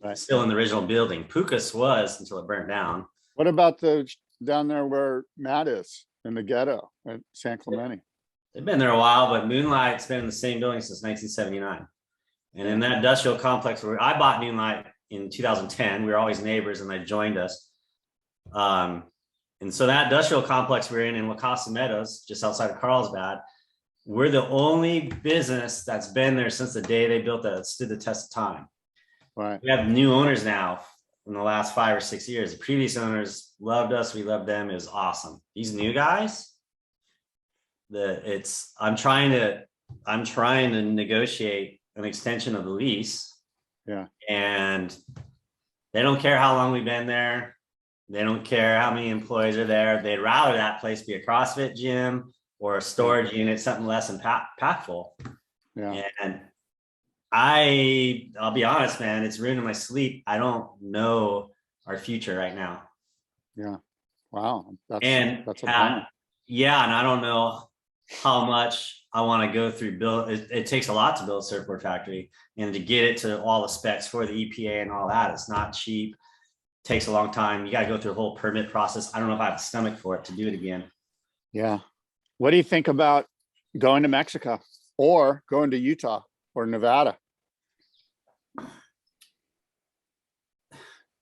Right. Still in the original building. Pukas was until it burnt down. What about down there where Matt is in the ghetto at San Clemente? They've been there a while, but Moonlight's been in the same building since 1979. And in that industrial complex where I bought Moonlight in 2010, we were always neighbors and they joined us. And so that industrial complex we're in La Casa Meadows, just outside of Carlsbad, we're the only business that's been there since the day they built that stood the test of time. Right. We have new owners now in the last 5 or 6 years. The previous owners loved us. We loved them. It was awesome. These new guys, I'm trying to negotiate an extension of the lease. Yeah. And they don't care how long we've been there. They don't care how many employees are there. They'd rather that place be a CrossFit gym or a storage unit, something less impactful. Yeah. And I'll be honest, man, it's ruining my sleep. I don't know our future right now. Yeah. Wow. That's a bummer. Yeah. And I don't know how much I want to go through build. It takes a lot to build a surfboard factory, and to get it to all the specs for the EPA and all that, it's not cheap. It takes a long time. You got to go through a whole permit process. I don't know if I have the stomach for it to do it again. Yeah. What do you think about going to Mexico or going to Utah or Nevada?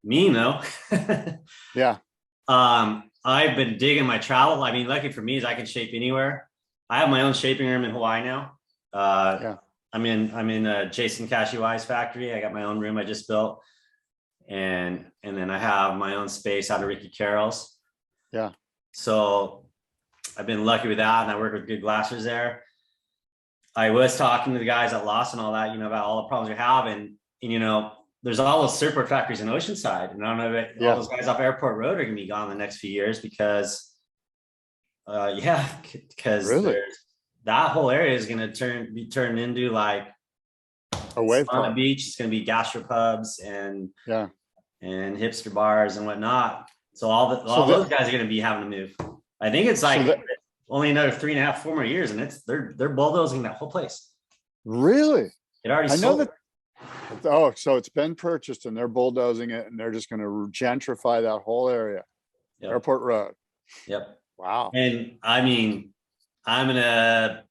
Me, no. Yeah. I've been digging my travel. I mean, lucky for me is I can shape anywhere. I have my own shaping room in Hawaii now. Yeah. I'm in Jason Kashiwai's factory. I got my own room I just built. And then I have my own space out of Ricky Carroll's. Yeah. So I've been lucky with that, and I work with good glassers there. I was talking to the guys at Lost and all that, about all the problems we have, and there's all those surfboard factories in Oceanside, and I don't know if all those guys off Airport Road are gonna be gone the next few years because really? that whole area is gonna be turned into like a wave on the park. beach. It's gonna be gastropubs and hipster bars and whatnot. So all those guys are gonna be having to move. I think it's like only another 3.5, 4 more years, and they're bulldozing that whole place. Really? It already I sold. know that. Oh, so it's been purchased and they're bulldozing it, and they're just going to gentrify that whole area. Yep. Airport Road. Yep. Wow. And I mean, I'm gonna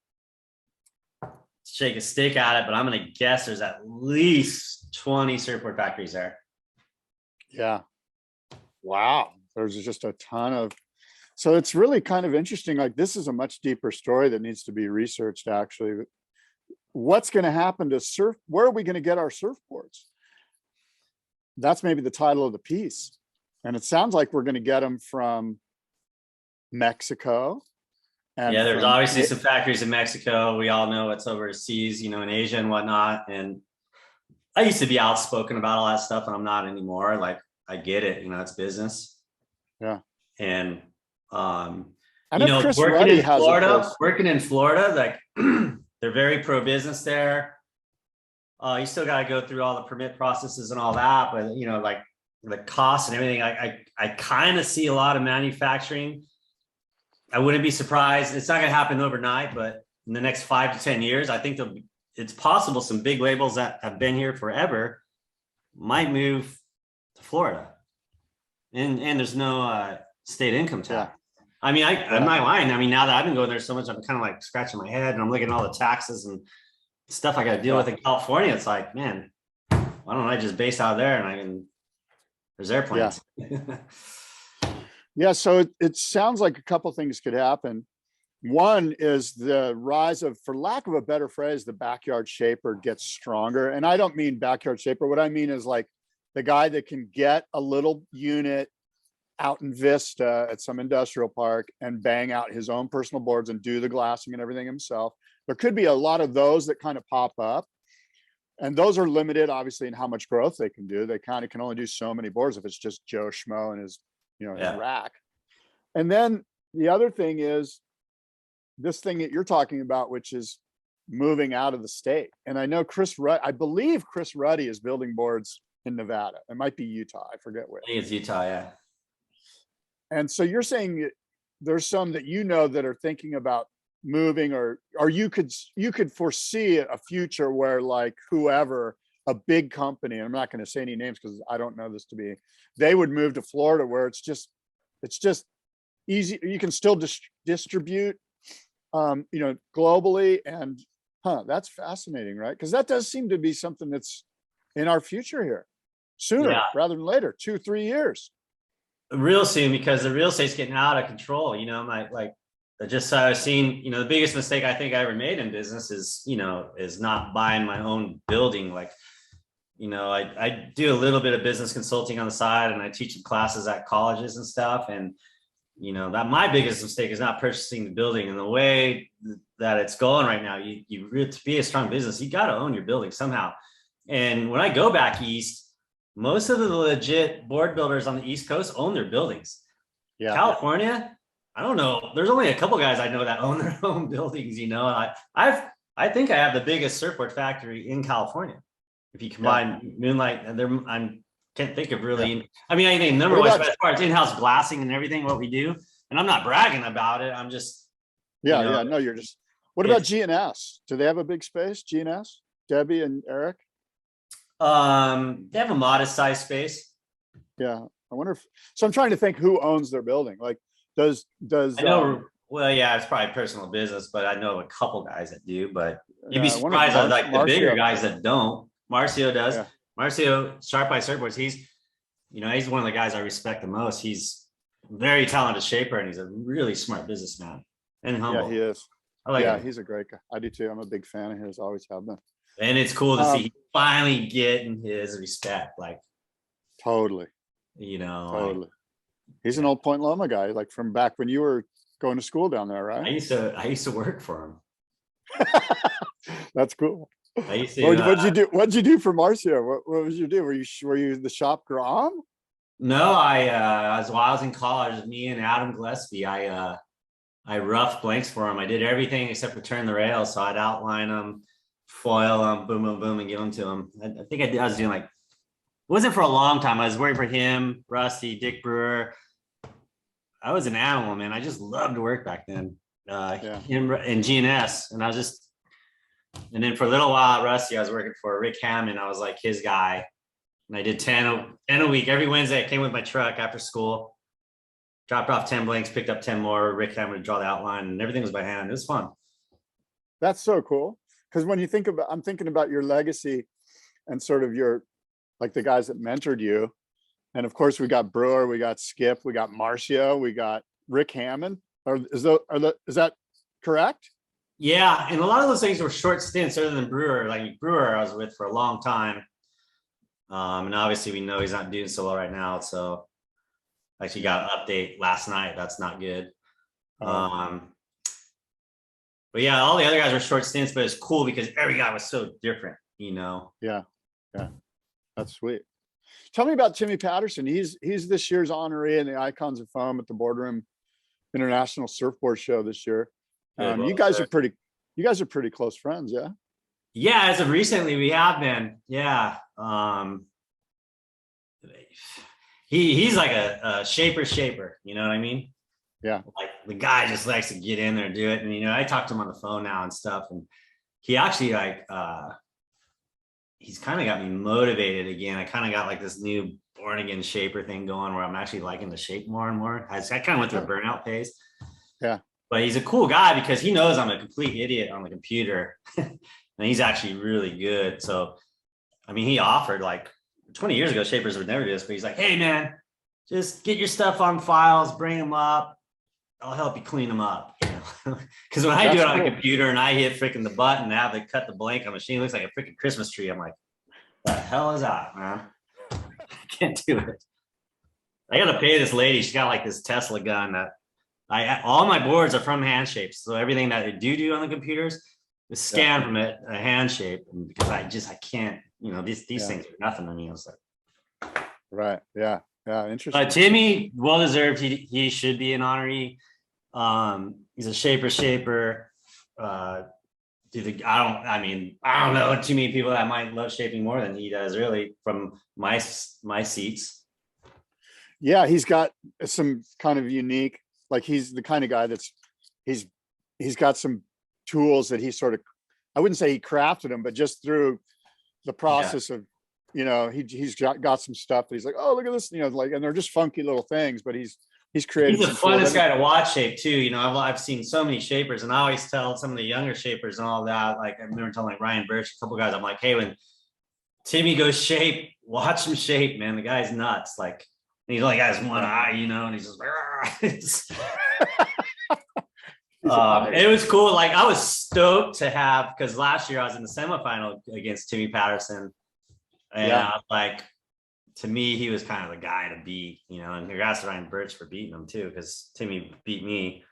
shake a stick at it, but I'm gonna guess there's at least 20 surfboard factories there. Yeah. Wow. There's just a ton of. So it's really kind of interesting. Like, this is a much deeper story that needs to be researched, actually. What's going to happen to surf? Where are we going to get our surfboards? That's maybe the title of the piece. And it sounds like we're going to get them from Mexico. And there's obviously some factories in Mexico. We all know what's overseas, in Asia and whatnot. And I used to be outspoken about all that stuff, and I'm not anymore. Like, I get it, it's business. Yeah. And I know Chris Ruddy has working in Florida, like they're very pro-business there. You still got to go through all the permit processes and all that, but like the costs and everything, I kind of see a lot of manufacturing. I wouldn't be surprised. It's not going to happen overnight, but in the next 5 to 10 years, I think it's possible some big labels that have been here forever might move to Florida, and there's no state income tax. Yeah. I mean, I'm not lying. I mean, now that I've been going there so much, I'm kind of like scratching my head, and I'm looking at all the taxes and stuff I got to deal with in California. It's like, man, why don't I just base out there and there's airplanes. Yeah. So it sounds like a couple of things could happen. One is the rise of, for lack of a better phrase, the backyard shaper gets stronger. And I don't mean backyard shaper. What I mean is like the guy that can get a little unit out in Vista at some industrial park and bang out his own personal boards and do the glassing and everything himself. There could be a lot of those that kind of pop up, and those are limited obviously in how much growth they can do. They kind of can only do so many boards if it's just Joe Schmo and his, his rack. And then the other thing is this thing that you're talking about, which is moving out of the state. And I know I believe Chris Ruddy is building boards in Nevada. It might be Utah. I forget where. I think it's Utah. Yeah. And so you're saying there's some that that are thinking about moving, or you could foresee a future where like whoever, a big company, and I'm not going to say any names because I don't know this to be, they would move to Florida where it's just easy. You can still distribute, globally. And that's fascinating, right? Because that does seem to be something that's in our future here sooner rather than later, 2-3 years. Real soon, because the real estate's getting out of control. I was seeing, the biggest mistake I think I ever made in business is not buying my own building. Like, I do a little bit of business consulting on the side, and I teach some classes at colleges and stuff. And, that my biggest mistake is not purchasing the building. And the way that it's going right now, you to be a strong business, you got to own your building somehow. And when I go back east, most of the legit board builders on the East Coast own their buildings. Yeah. California, I don't know. There's only a couple guys I know that own their own buildings. I think I have the biggest surfboard factory in California. If you combine Moonlight and I can't think of really. I mean, I think number one, as far as in-house glassing and everything, what we do. And I'm not bragging about it. I'm just. No, you're just. What about G&S? Do they have a big space? G&S, Debbie and Eric. They have a modest size space. Yeah. I wonder if, so I'm trying to think who owns their building. Like does Well, yeah, it's probably personal business, but I know a couple guys that do. But you'd be Yeah, one of surprised at like the bigger Marcio. guys that don't. Marcio does. Yeah, Marcio, Sharp by Surfboards. He's one of the guys I respect the most. He's a very talented shaper, and he's a really smart businessman and yeah, humble. he is. I like Yeah, him. he's a great guy. I do too. I'm a big fan of his. Always have been. And it's cool to see he's finally getting his respect. Like, Totally, like, He's an old Point Loma guy, like from back when you were going to school down there, I right? used to work for him. That's cool. I used to. What'd you do? What'd you do for Marcio? What was you do? Were you the shop grom? No, while I was in college, me and Adam Gillespie, I roughed blanks for him. I did everything except for turn the rails. So I'd outline them, foil them, boom, boom, boom, and give them to him. I think I was doing like, it wasn't for a long time. I was working for him, Rusty, Dick Brewer. I was an animal, man. I just loved to work back then. Him and GNS. And then for a little while at Rusty, I was working for Rick Hammond. I was like his guy. And I did 10 a week. Every Wednesday, I came with my truck after school, dropped off 10 blanks, picked up 10 more. Rick Hammond would draw the outline, and everything was by hand. It was fun. That's so cool. Because when you think about, I'm thinking about your legacy and sort of your, like the guys that mentored you. And of course, we got Brewer, we got Skip, we got Marcio, we got Rick Hammond. Is that correct? Yeah, and a lot of those things were short stints other than Brewer. Like Brewer, I was with for a long time. And obviously we know he's not doing so well right now. So actually got an update last night. That's not good. But yeah, all the other guys were short stints, but it's cool because every guy was so different, Yeah. That's sweet. Tell me about Timmy Patterson. He's this year's honoree in the Icons of Foam at the Board Room International Surfboard Show this year. You guys are pretty close friends, yeah? Yeah, as of recently, we have been. Yeah. He's like a shaper, you know what I mean? Yeah. Like the guy just likes to get in there and do it. And I talk to him on the phone now and stuff. And he actually he's kind of got me motivated again. I kind of got like this new born again shaper thing going where I'm actually liking to shape more and more. I kind of went through a burnout phase. Yeah. But he's a cool guy because he knows I'm a complete idiot on the computer. And he's actually really good. So, I mean, he offered like 20 years ago, shapers would never do this, but he's like, hey man, just get your stuff on files, bring them up. I'll help you clean them up. Because when I do it on a computer and I hit freaking the button and have to cut the blank on the machine, it looks like a freaking Christmas tree. I'm like, what the hell is that, man? I can't do it. I got to pay this lady. She's got like this Tesla gun that all my boards are from hand shapes. So everything that I do on the computers is scanned from it, a hand shape. And because I can't, these things are nothing to me. I was like, right. Yeah. Yeah. Interesting. Timmy, well deserved. He should be an honoree. He's a shaper. I don't know too many people that might love shaping more than he does, really, from my seats. Yeah, he's got some kind of unique, like he's the kind of guy that's he's got some tools that he sort of, I wouldn't say he crafted them, but just through the process of, he's got some stuff that he's like, oh, look at this, like, and they're just funky little things, but he's created. He's the funnest guy to watch shape too. I've seen so many shapers, and I always tell some of the younger shapers and all that. Like I remember telling like Ryan Birch, a couple guys, I'm like, hey, when Timmy goes shape, watch him shape, man. The guy's nuts. Like, and he like has one eye, and he's just it was cool. Like I was stoked to have, because last year I was in the semifinal against Timmy Patterson, and I was like, to me, he was kind of the guy to beat, and congrats to Ryan Birch for beating him too, because Timmy beat me.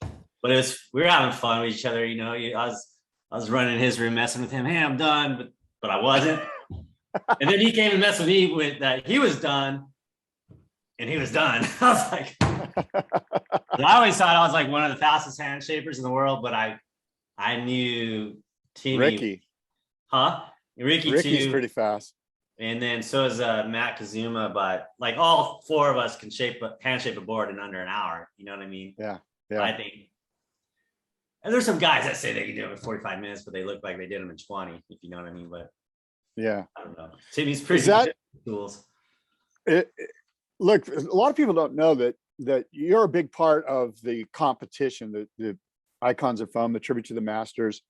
But we were having fun with each other, I was running his room, messing with him. Hey, I'm done, but I wasn't. And then he came and messed with me with that he was done, and he was done. I was like, I always thought I was like one of the fastest hand shapers in the world, but I knew Timmy. Ricky's too. Pretty fast. And then so is Matt Kazuma, but like all four of us can hand shape a board in under an hour. You know what I mean? Yeah. I think. And there's some guys that say they can do it in 45 minutes, but they look like they did them in 20, if you know what I mean. But yeah, I don't know. Timmy's pretty good tools. Look, a lot of people don't know that that you're a big part of the competition, the Icons of Foam, the tribute to the masters.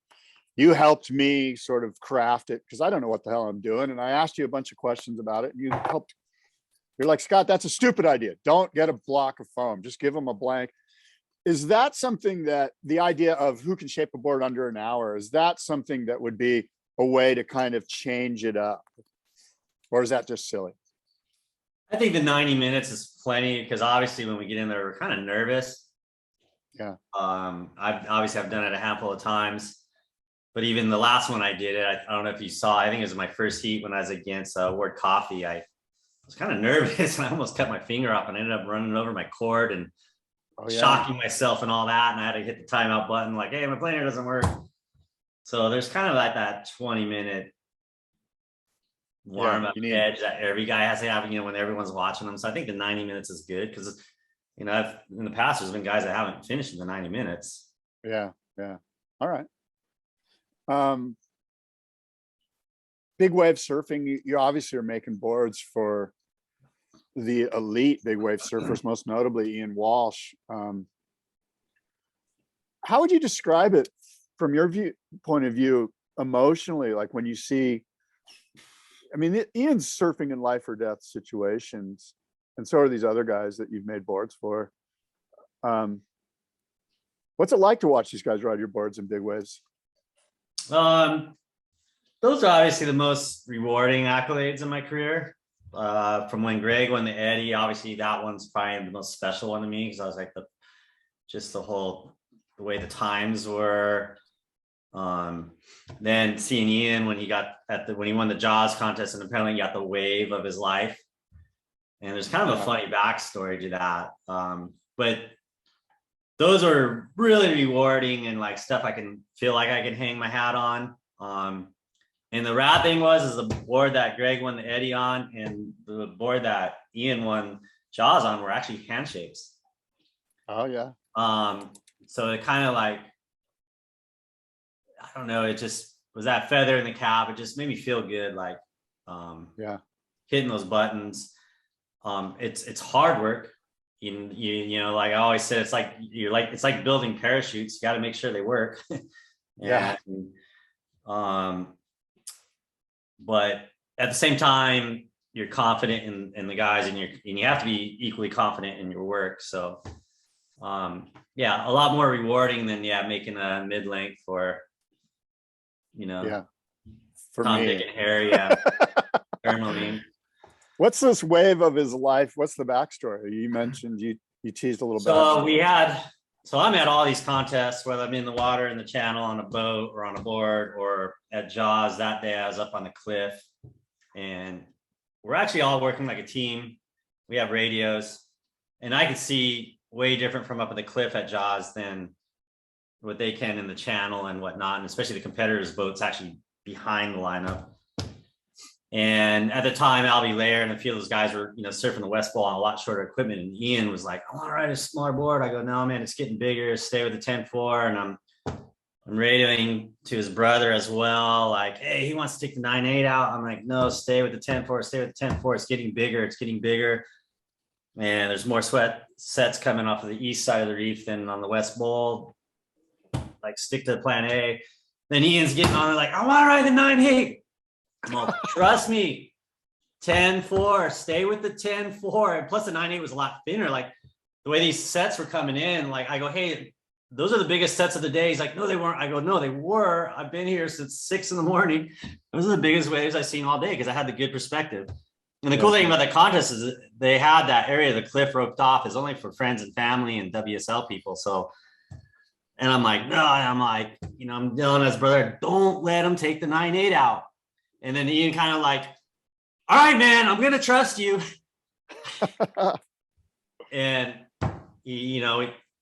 You helped me sort of craft it because I don't know what the hell I'm doing. And I asked you a bunch of questions about it. And you helped. You're like, Scott, that's a stupid idea. Don't get a block of foam. Just give them a blank. Is that something that the idea of who can shape a board under an hour, is that something that would be a way to kind of change it up? Or is that just silly? I think the 90 minutes is plenty because obviously when we get in there, we're kind of nervous. Yeah. I've done it a handful of times, but even the last one I did it, I don't know if you saw, I think it was my first heat when I was against Ward Coffee. I was kind of nervous and I almost cut my finger off and I ended up running over my cord and shocking myself and all that. And I had to hit the timeout button like, hey, my planer doesn't work. So there's kind of like that 20-minute warm up edge that every guy has to have, when everyone's watching them. So I think the 90 minutes is good because, in the past, there's been guys that haven't finished in the 90 minutes. Yeah. Yeah. All right. Big wave surfing, you obviously are making boards for the elite big wave surfers, most notably Ian Walsh. How would you describe it from your point of view emotionally? Like when you see, I mean, Ian's surfing in life or death situations, and so are these other guys that you've made boards for. What's it like to watch these guys ride your boards in big waves? Those are obviously the most rewarding accolades in my career. From when Greg won the Eddie, obviously that one's probably the most special one to me because I was like the way the times were. Then seeing Ian when he won the Jaws contest and apparently he got the wave of his life. And there's kind of a funny backstory to that. But those are really rewarding and like stuff I can feel like I can hang my hat on. And the rad thing is the board that Greg won the Eddie on and the board that Ian won Jaws on were actually handshakes. Oh yeah. So it kind of like, I don't know, it just was that feather in the cap. It just made me feel good. Like, hitting those buttons. It's hard work. You know, like I always said, it's like building parachutes. You got to make sure they work. But at the same time, you're confident in the guys, and you have to be equally confident in your work. So, a lot more rewarding than making a mid length for for Tom, me. Dick, and Harry. Tourmaline. What's this wave of his life? What's the backstory? You mentioned you teased a little bit. So I'm at all these contests, whether I'm in the water, in the channel, on a boat, or on a board, or at Jaws. That day I was up on the cliff, and we're actually all working like a team. We have radios, and I could see way different from up at the cliff at Jaws than what they can in the channel and whatnot, and especially the competitors' boats actually behind the lineup. And at the time, Albie Lair and a few of those guys were, surfing the West Bowl on a lot shorter equipment. And Ian was like, I want to ride a smaller board. I go, no, man, it's getting bigger. Stay with the 10-4. And I'm radioing to his brother as well. Like, hey, he wants to take the 9.8 out. I'm like, no, stay with the 10-4. Stay with the 10-4. It's getting bigger. It's getting bigger. And there's more sets coming off of the east side of the reef than on the West Bowl. Like, stick to plan A. Then Ian's getting on there like, I want to ride the 9.8. Well, trust me, 10-4, stay with the 10-4. And plus the 9.8 was a lot thinner. Like the way these sets were coming in, like I go, hey, those are the biggest sets of the day. He's like, no, they weren't. I go, no, they were. I've been here since 6 a.m. Those are the biggest waves I've seen all day because I had the good perspective. And the cool thing about the contest is they had that area, the cliff roped off, is only for friends and family and WSL people. So, and I'm like, no, I'm telling his brother, don't let him take the 9.8 out. And then Ian kind of like, all right, man, I'm going to trust you. And he,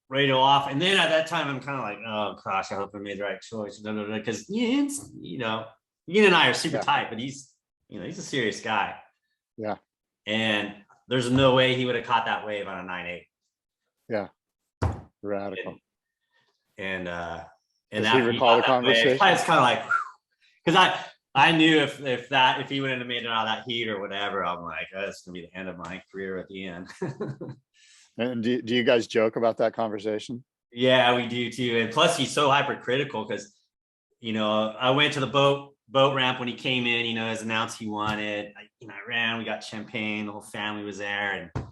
radio off. And then at that time, I'm kind of like, oh gosh, I hope I made the right choice. Because Ian's, Ian and I are super tight, but he's a serious guy. Yeah. And there's no way he would have caught that wave on a 9.8. Yeah. Radical. And does he recall the conversation? It's kind of like, because I knew if he wouldn't have made it out of that heat or whatever, I'm like, oh, that's gonna be the end of my career at the end. And do you guys joke about that conversation? Yeah, we do too. And plus he's so hypercritical because, I went to the boat ramp when he came in, as announced he won it. I ran, we got champagne, the whole family was there. And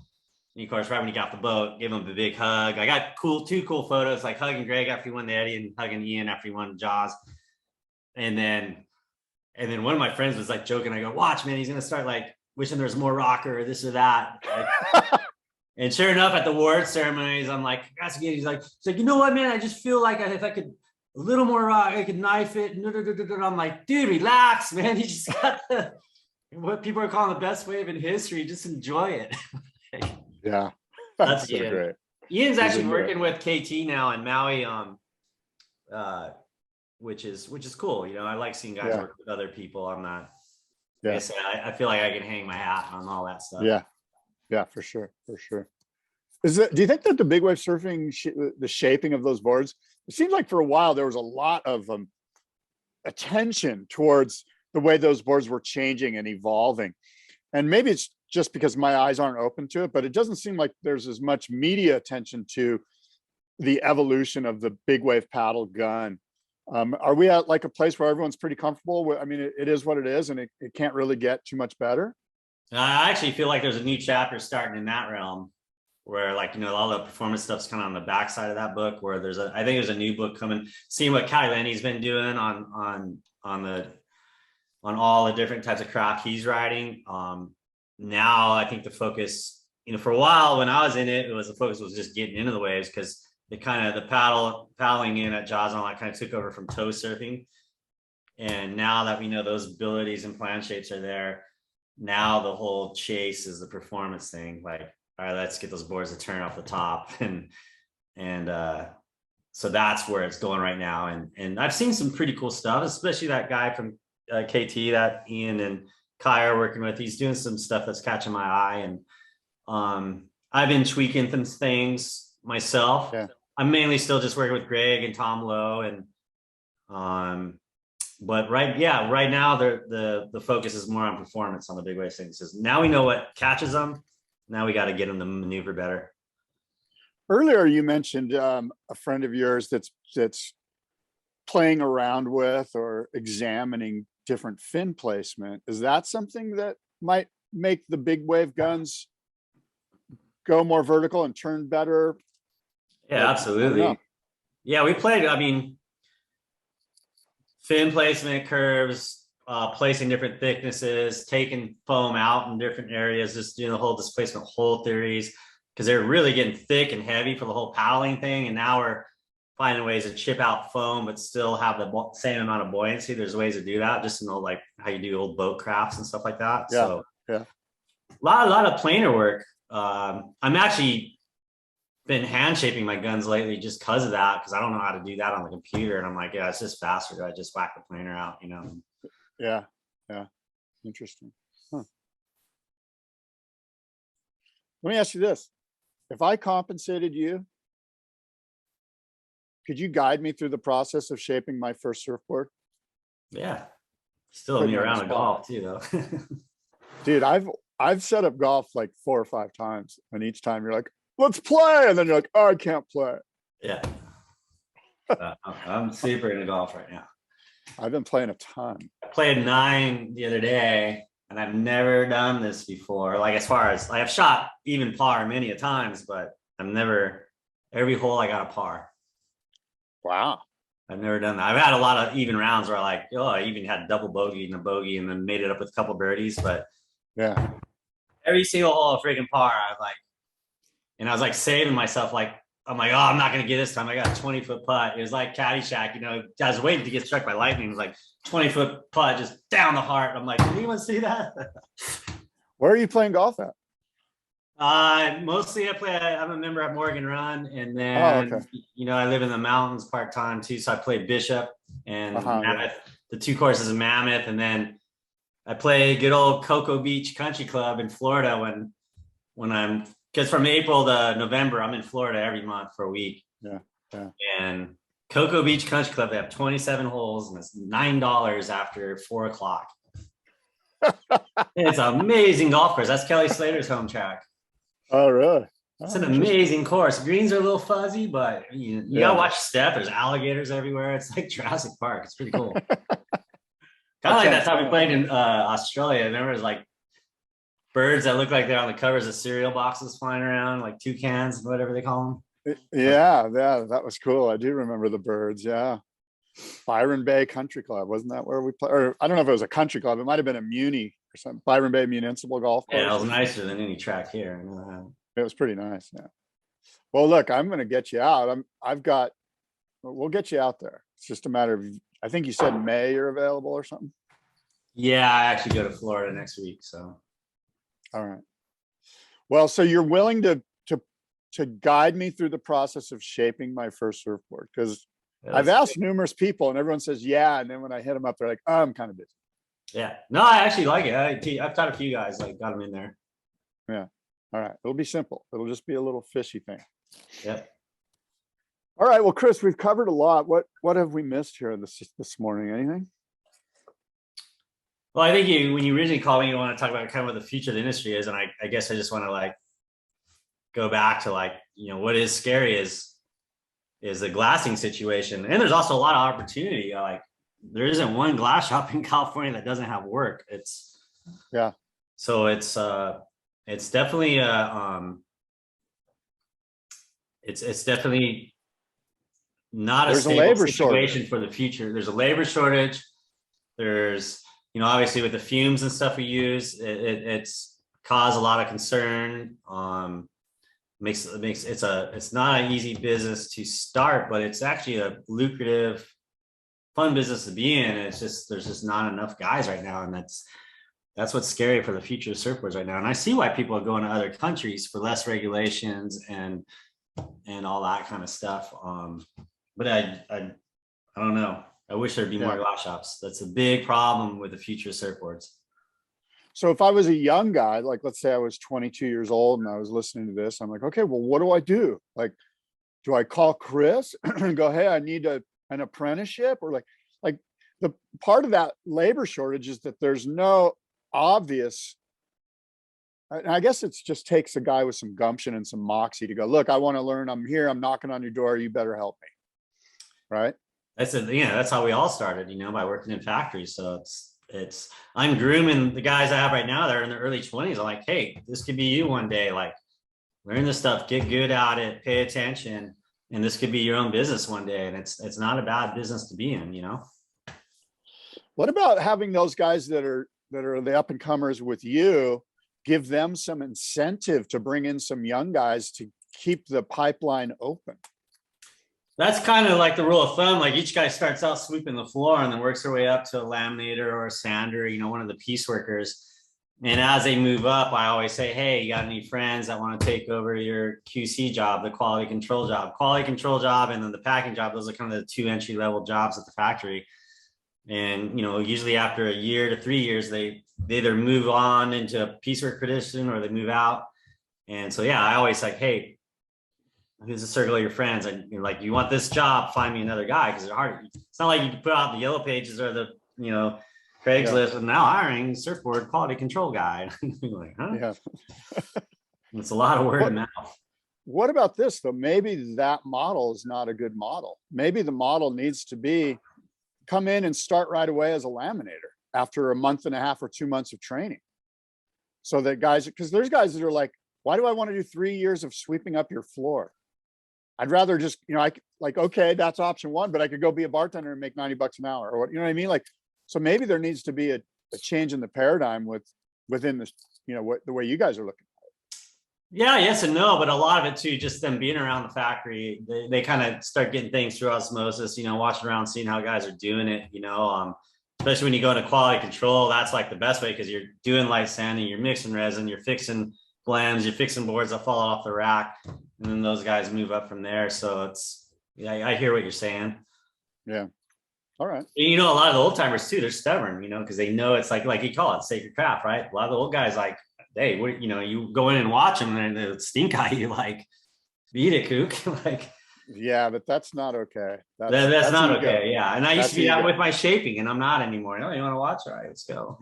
of course, right when he got off the boat, gave him a big hug. I got two cool photos, like hugging Greg after he won the Eddie and hugging Ian after he won Jaws. And then one of my friends was like joking. I go, watch, man, he's going to start like wishing there's more rocker or this or that. And sure enough, at the award ceremonies, I'm like, he's like, you know what, man? I just feel like if I could a little more rock, I could knife it. I'm like, dude, relax, man. You just got what people are calling the best wave in history. Just enjoy it. Yeah. That's so great. Ian's actually working with KT now in Maui, which is cool. I like seeing guys work with other people on that. Yeah. Like I said, I feel like I can hang my hat on all that stuff. Yeah, for sure. Do you think that the big wave surfing, the shaping of those boards, it seems like for a while there was a lot of attention towards the way those boards were changing and evolving. And maybe it's just because my eyes aren't open to it, but it doesn't seem like there's as much media attention to the evolution of the big wave paddle gun. Are we at like a place where everyone's pretty comfortable with, it is what it is, and it can't really get too much better? I actually feel like there's a new chapter starting in that realm where all the performance stuff's kind of on the backside of that book, where I think there's a new book coming, seeing what Kai Lenny's been doing on all the different types of craft he's writing. Now I think the focus, for a while when I was in it, the focus was just getting into the waves, because the paddling in at Jaws and all that kind of took over from toe surfing. And now that we know those abilities and plan shapes are there, now the whole chase is the performance thing. Like, all right, let's get those boards to turn off the top. And so that's where it's going right now. And I've seen some pretty cool stuff, especially that guy from KT that Ian and Kai are working with. He's doing some stuff that's catching my eye. And I've been tweaking some things myself. Yeah. I'm mainly still just working with Greg and Tom Lowe. And but right now the focus is more on performance on the big wave things. Because now we know what catches them. Now we got to get them to maneuver better. Earlier, you mentioned a friend of yours that's playing around with or examining different fin placement. Is that something that might make the big wave guns go more vertical and turn better? Yeah, absolutely. Yeah, we played, fin placement curves, placing different thicknesses, taking foam out in different areas, just doing the whole displacement hole theories, because they're really getting thick and heavy for the whole paddling thing. And now we're finding ways to chip out foam, but still have the same amount of buoyancy. There's ways to do that, just to know like how you do old boat crafts and stuff like that. Yeah, so yeah, a lot of planer work. I'm actually been hand shaping my guns lately just because of that, because I don't know how to do that on the computer. And I'm like, yeah, it's just faster. I just whack the planer out, Yeah. Interesting. Huh. Let me ask you this. If I compensated you, could you guide me through the process of shaping my first surfboard? Yeah. Still have me around a golf too, though. Dude, I've set up golf like 4 or 5 times, and each time you're like, let's play, and then you're like, oh, I can't play. Yeah. I'm super into golf right now. I've been playing a ton. I played 9 the other day, and I've never done this before. Like, as far as I've shot even par many a times, but every hole I got a par. Wow. I've never done that. I've had a lot of even rounds where I even had double bogey and a bogey and then made it up with a couple birdies, but yeah, every single hole a freaking par. I was like saving myself, like, I'm like, oh, I'm not going to get this time. I got a 20-foot putt. It was like Caddyshack, I was waiting to get struck by lightning. It was like 20-foot putt just down the heart. I'm like, did anyone see that? Where are you playing golf at? Mostly I'm a member at Morgan Run, and then, I live in the mountains part-time too. So I play Bishop and Mammoth, the 2 courses in Mammoth. And then I play good old Cocoa Beach Country Club in Florida because from April to November, I'm in Florida every month for a week. Yeah. And Cocoa Beach Country Club, they have 27 holes, and it's $9 after 4:00. It's an amazing golf course. That's Kelly Slater's home track. Oh, really? It's an amazing course. Greens are a little fuzzy, but you gotta watch step. There's alligators everywhere. It's like Jurassic Park. It's pretty cool. Kind of like that time we played in Australia. Remember, there's like birds that look like they're on the covers of cereal boxes flying around, like toucans, whatever they call them. Yeah, that was cool. I do remember the birds. Yeah. Byron Bay Country Club. Wasn't that where we played? Or I don't know if it was a country club. It might have been a muni or something. Byron Bay Municipal Golf Course. Yeah, it was nicer than any track here. It was pretty nice. Yeah. Well, look, I'm going to get you out. We'll get you out there. It's just a matter of, I think you said May you're available or something. Yeah, I actually go to Florida next week. So. All right. Well, so you're willing to guide me through the process of shaping my first surfboard? Because I've asked numerous people and everyone says, yeah. And then when I hit them up, they're like, oh, I'm kind of busy. Yeah. No, I actually like it. I've taught a few guys, like got them in there. Yeah. All right. It'll be simple. It'll just be a little fishy thing. Yep. All right. Well, Chris, we've covered a lot. What have we missed here this morning? Anything? Well, I think when you originally called me, you want to talk about kind of what the future of the industry is. And I guess I just want to like go back to like, what is scary is the glassing situation. And there's also a lot of opportunity. Like there isn't one glass shop in California that doesn't have work. So it's definitely it's definitely not a stable situation for the future. There's a labor shortage. There's, obviously with the fumes and stuff we use, it's caused a lot of concern. It's not an easy business to start, but it's actually a lucrative, fun business to be in. It's just, there's just not enough guys right now. And that's what's scary for the future of surfboards right now. And I see why people are going to other countries for less regulations and all that kind of stuff. But I don't know. I wish there'd be more glass shops. That's a big problem with the future of surfboards. So if I was a young guy, like let's say I was 22 years old and I was listening to this, I'm like, okay, well, what do I do? Like, do I call Criss and go, hey, I need an apprenticeship? Or like the part of that labor shortage is that there's no obvious, I guess it just takes a guy with some gumption and some moxie to go, look, I want to learn. I'm here. I'm knocking on your door. You better help me. Right. That's how we all started, by working in factories. So I'm grooming the guys I have right now that are in their early 20s. I'm like, hey, this could be you one day. Like, learn this stuff, get good at it, pay attention, and this could be your own business one day. And it's not a bad business to be in, What about having those guys that are the up and comers with you, give them some incentive to bring in some young guys to keep the pipeline open? That's kind of like the rule of thumb. Like each guy starts out sweeping the floor and then works their way up to a laminator or a sander, one of the piece workers. And as they move up, I always say, hey, you got any friends that want to take over your QC job, the quality control job, and then the packing job. Those are kind of the two entry level jobs at the factory. And, usually after a year to 3 years, they either move on into a piecework position or they move out. And so, yeah, I always like, hey, here's a circle of your friends. And you're like, you want this job, find me another guy. Cause it's hard. It's not like you can put out the yellow pages or the, Craigslist and now hiring surfboard quality control guy. Like, huh? Yeah. It's a lot of word of mouth. What about this though? Maybe that model is not a good model. Maybe the model needs to be come in and start right away as a laminator after a month and a half or 2 months of training. So that guys, because there's guys that are like, why do I want to do 3 years of sweeping up your floor? I'd rather just, okay, that's option one, but I could go be a bartender and make $90 an hour or what, you know what I mean? Like, so maybe there needs to be a change in the paradigm within this, the way you guys are looking at it. Yeah, yes and no, but a lot of it too, just them being around the factory, they kind of start getting things through osmosis, watching around, seeing how guys are doing it, especially when you go into quality control, that's like the best way because you're doing light sanding, you're mixing resin, you're fixing blends, you're fixing boards that fall off the rack, and then those guys move up from there. So I hear what you're saying. Yeah. All right. A lot of the old timers too, they're stubborn, because they know it's like you call it sacred craft, right? A lot of the old guys like, hey, you go in and watch them and they stink eye you like, beat it, kook. Like, yeah, but that's not okay. That's not okay. Yeah. And I used to be that with my shaping and I'm not anymore. You want to watch? All right, let's go,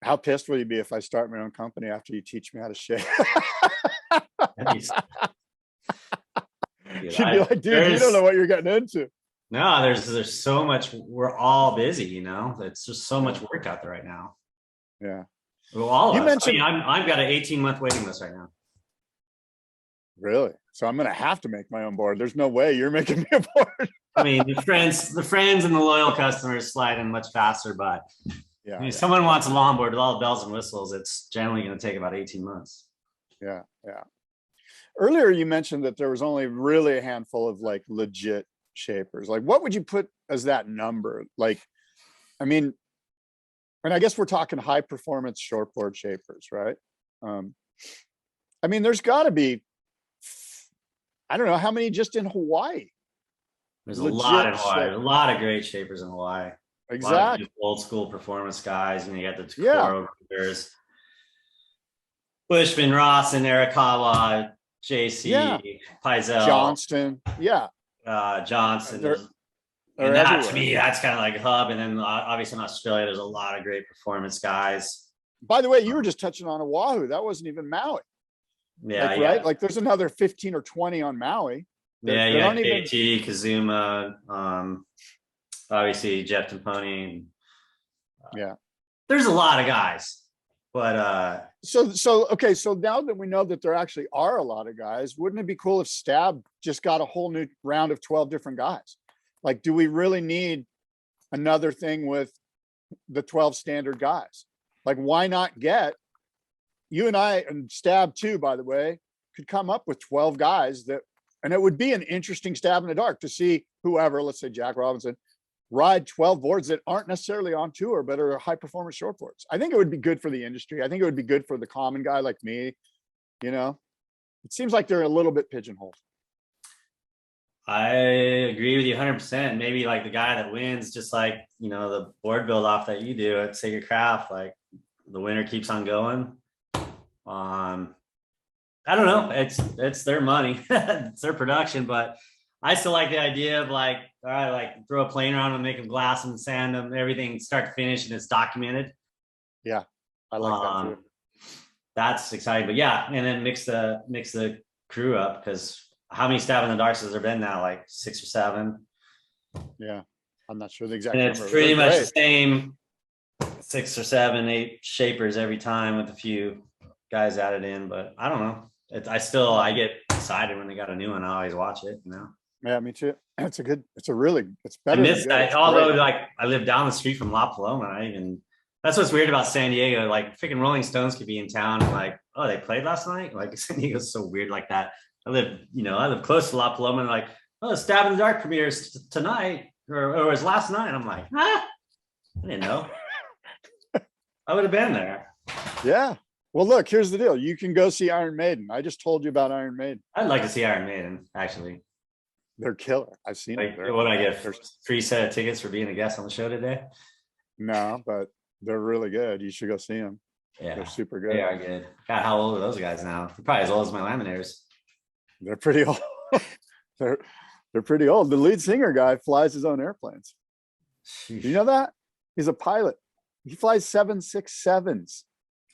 How pissed will you be if I start my own company after you teach me how to shape? She'd be like, dude, you don't know what you're getting into. No, there's so much. We're all busy, you know. It's just so much work out there right now. Yeah. Well, all of You us. mentioned- I mean, I've got an 18-month waiting list right now. Really? So I'm gonna have to make my own board. There's no way you're making me a board. I mean, the friends and the loyal customers slide in much faster, but Yeah. I mean, if someone wants a longboard with all the bells and whistles, it's generally going to take about 18 months. Yeah. Yeah. Earlier you mentioned that there was only really a handful of like legit shapers. Like, what would you put as that number? Like, I mean, and I guess we're talking high performance shortboard shapers, right? I mean, there's got to be, I don't know how many just in Hawaii. There's a lot in Hawaii. There's a lot of great shapers in Hawaii. Exactly. Old school performance guys. You know, you got the Yeah. There's Bushman, Ross, and Arakawa, JC, Yeah. Paizel, Johnston. Yeah. Johnson. They're And that, to everywhere. me, that's kind of like a hub. And then obviously in Australia, there's a lot of great performance guys. By the way, you were just touching on Oahu. That wasn't even Maui. Yeah, Like, yeah. right? Like there's another 15 or 20 on Maui. Yeah, They you got don't even- JT, Kazuma, obviously Jeff Tamponi. Yeah. There's a lot of guys, but So okay, so now that we know that there actually are a lot of guys, wouldn't it be cool if Stab just got a whole new round of 12 different guys? Like, do we really need another thing with the 12 standard guys? Like, why not get you and I and Stab too, by the way, could come up with 12 guys that, and it would be an interesting stab in the dark to see whoever, let's say Jack Robinson, ride 12 boards that aren't necessarily on tour, but are high performance shortboards. I think it would be good for the industry. I think it would be good for the common guy like me. You know, it seems like they're a little bit pigeonholed. I agree with you 100%. Maybe like the guy that wins, just like, you know, the board build off that you do at Sacred Craft, like the winner keeps on going. I don't know. It's their money, it's their production, but I still like the idea of like, all right, like throw a plane around and make them glass and sand them, everything start to finish, and it's documented. Yeah, I like that too. That's exciting, but yeah, and then mix the crew up, because how many stab in the darks has there been now? Like 6 or 7. Yeah, I'm not sure the exact And number. it's pretty They're much great. the same 6 or 7, 8 shapers every time with a few guys added in, but I don't know. I get excited when they got a new one. I always watch it, you know. Yeah, me too. It's better. I miss than good. that. It's Although great. like I live down the street from La Paloma, that's what's weird about San Diego. Like freaking Rolling Stones could be in town and like, oh, they played last night. Like San Diego's so weird like that. I live close to La Paloma, and like, oh, Stab in the Dark premieres tonight or it was last night. I'm like, I didn't know. I would have been there. Yeah. Well, look, here's the deal. You can go see Iron Maiden. I just told you about Iron Maiden. I'd like to see Iron Maiden, actually. They're killer. I've seen Like, it. what I get? Free set of tickets for being a guest on the show today? No, but they're really good. You should go see them. Yeah, They're super good. they are good. God, how old are those guys now? They're probably as old as my laminators. They're pretty old. they're pretty old. The lead singer guy flies his own airplanes. Do you know that? He's a pilot. He flies 767s.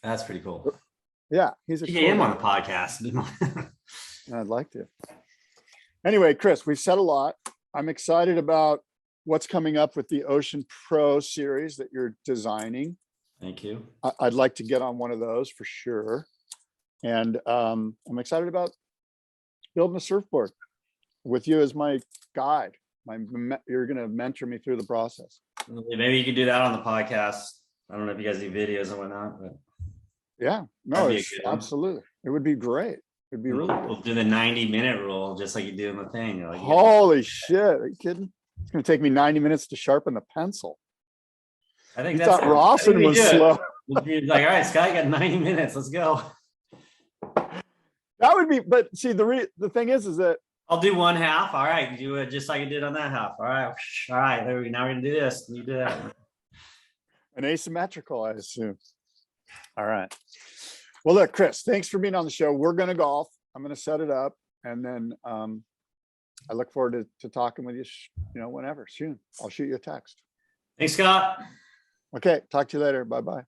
That's pretty cool. Yeah, he's a Get him on the podcast. I'd like to. Anyway, Chris, we've said a lot. I'm excited about what's coming up with the Ocean Pro series that you're designing. Thank you. I'd like to get on one of those for sure. And I'm excited about building a surfboard with you as my guide. You're going to mentor me through the process. Maybe you can do that on the podcast. I don't know if you guys do videos and whatnot, but yeah, no, absolutely. It would be great. It'd be really good. We'll do the 90-minute rule, just like you do in the thing. Like, holy shit. Are you kidding? It's going to take me 90 minutes to sharpen the pencil. I think you thought Rawson was slow. We'll be like, all right, Scott, you got 90 minutes. Let's go. That would be, but see, the thing is that I'll do one half. All right, do it just like you did on that half. All right, Now we're gonna do this. You do that. An asymmetrical, I assume. All right. Well, look, Chris, thanks for being on the show. We're gonna golf. I'm gonna set it up, and then I look forward to talking with you. Whenever soon. I'll shoot you a text. Thanks, Scott. Okay. Talk to you later. Bye bye.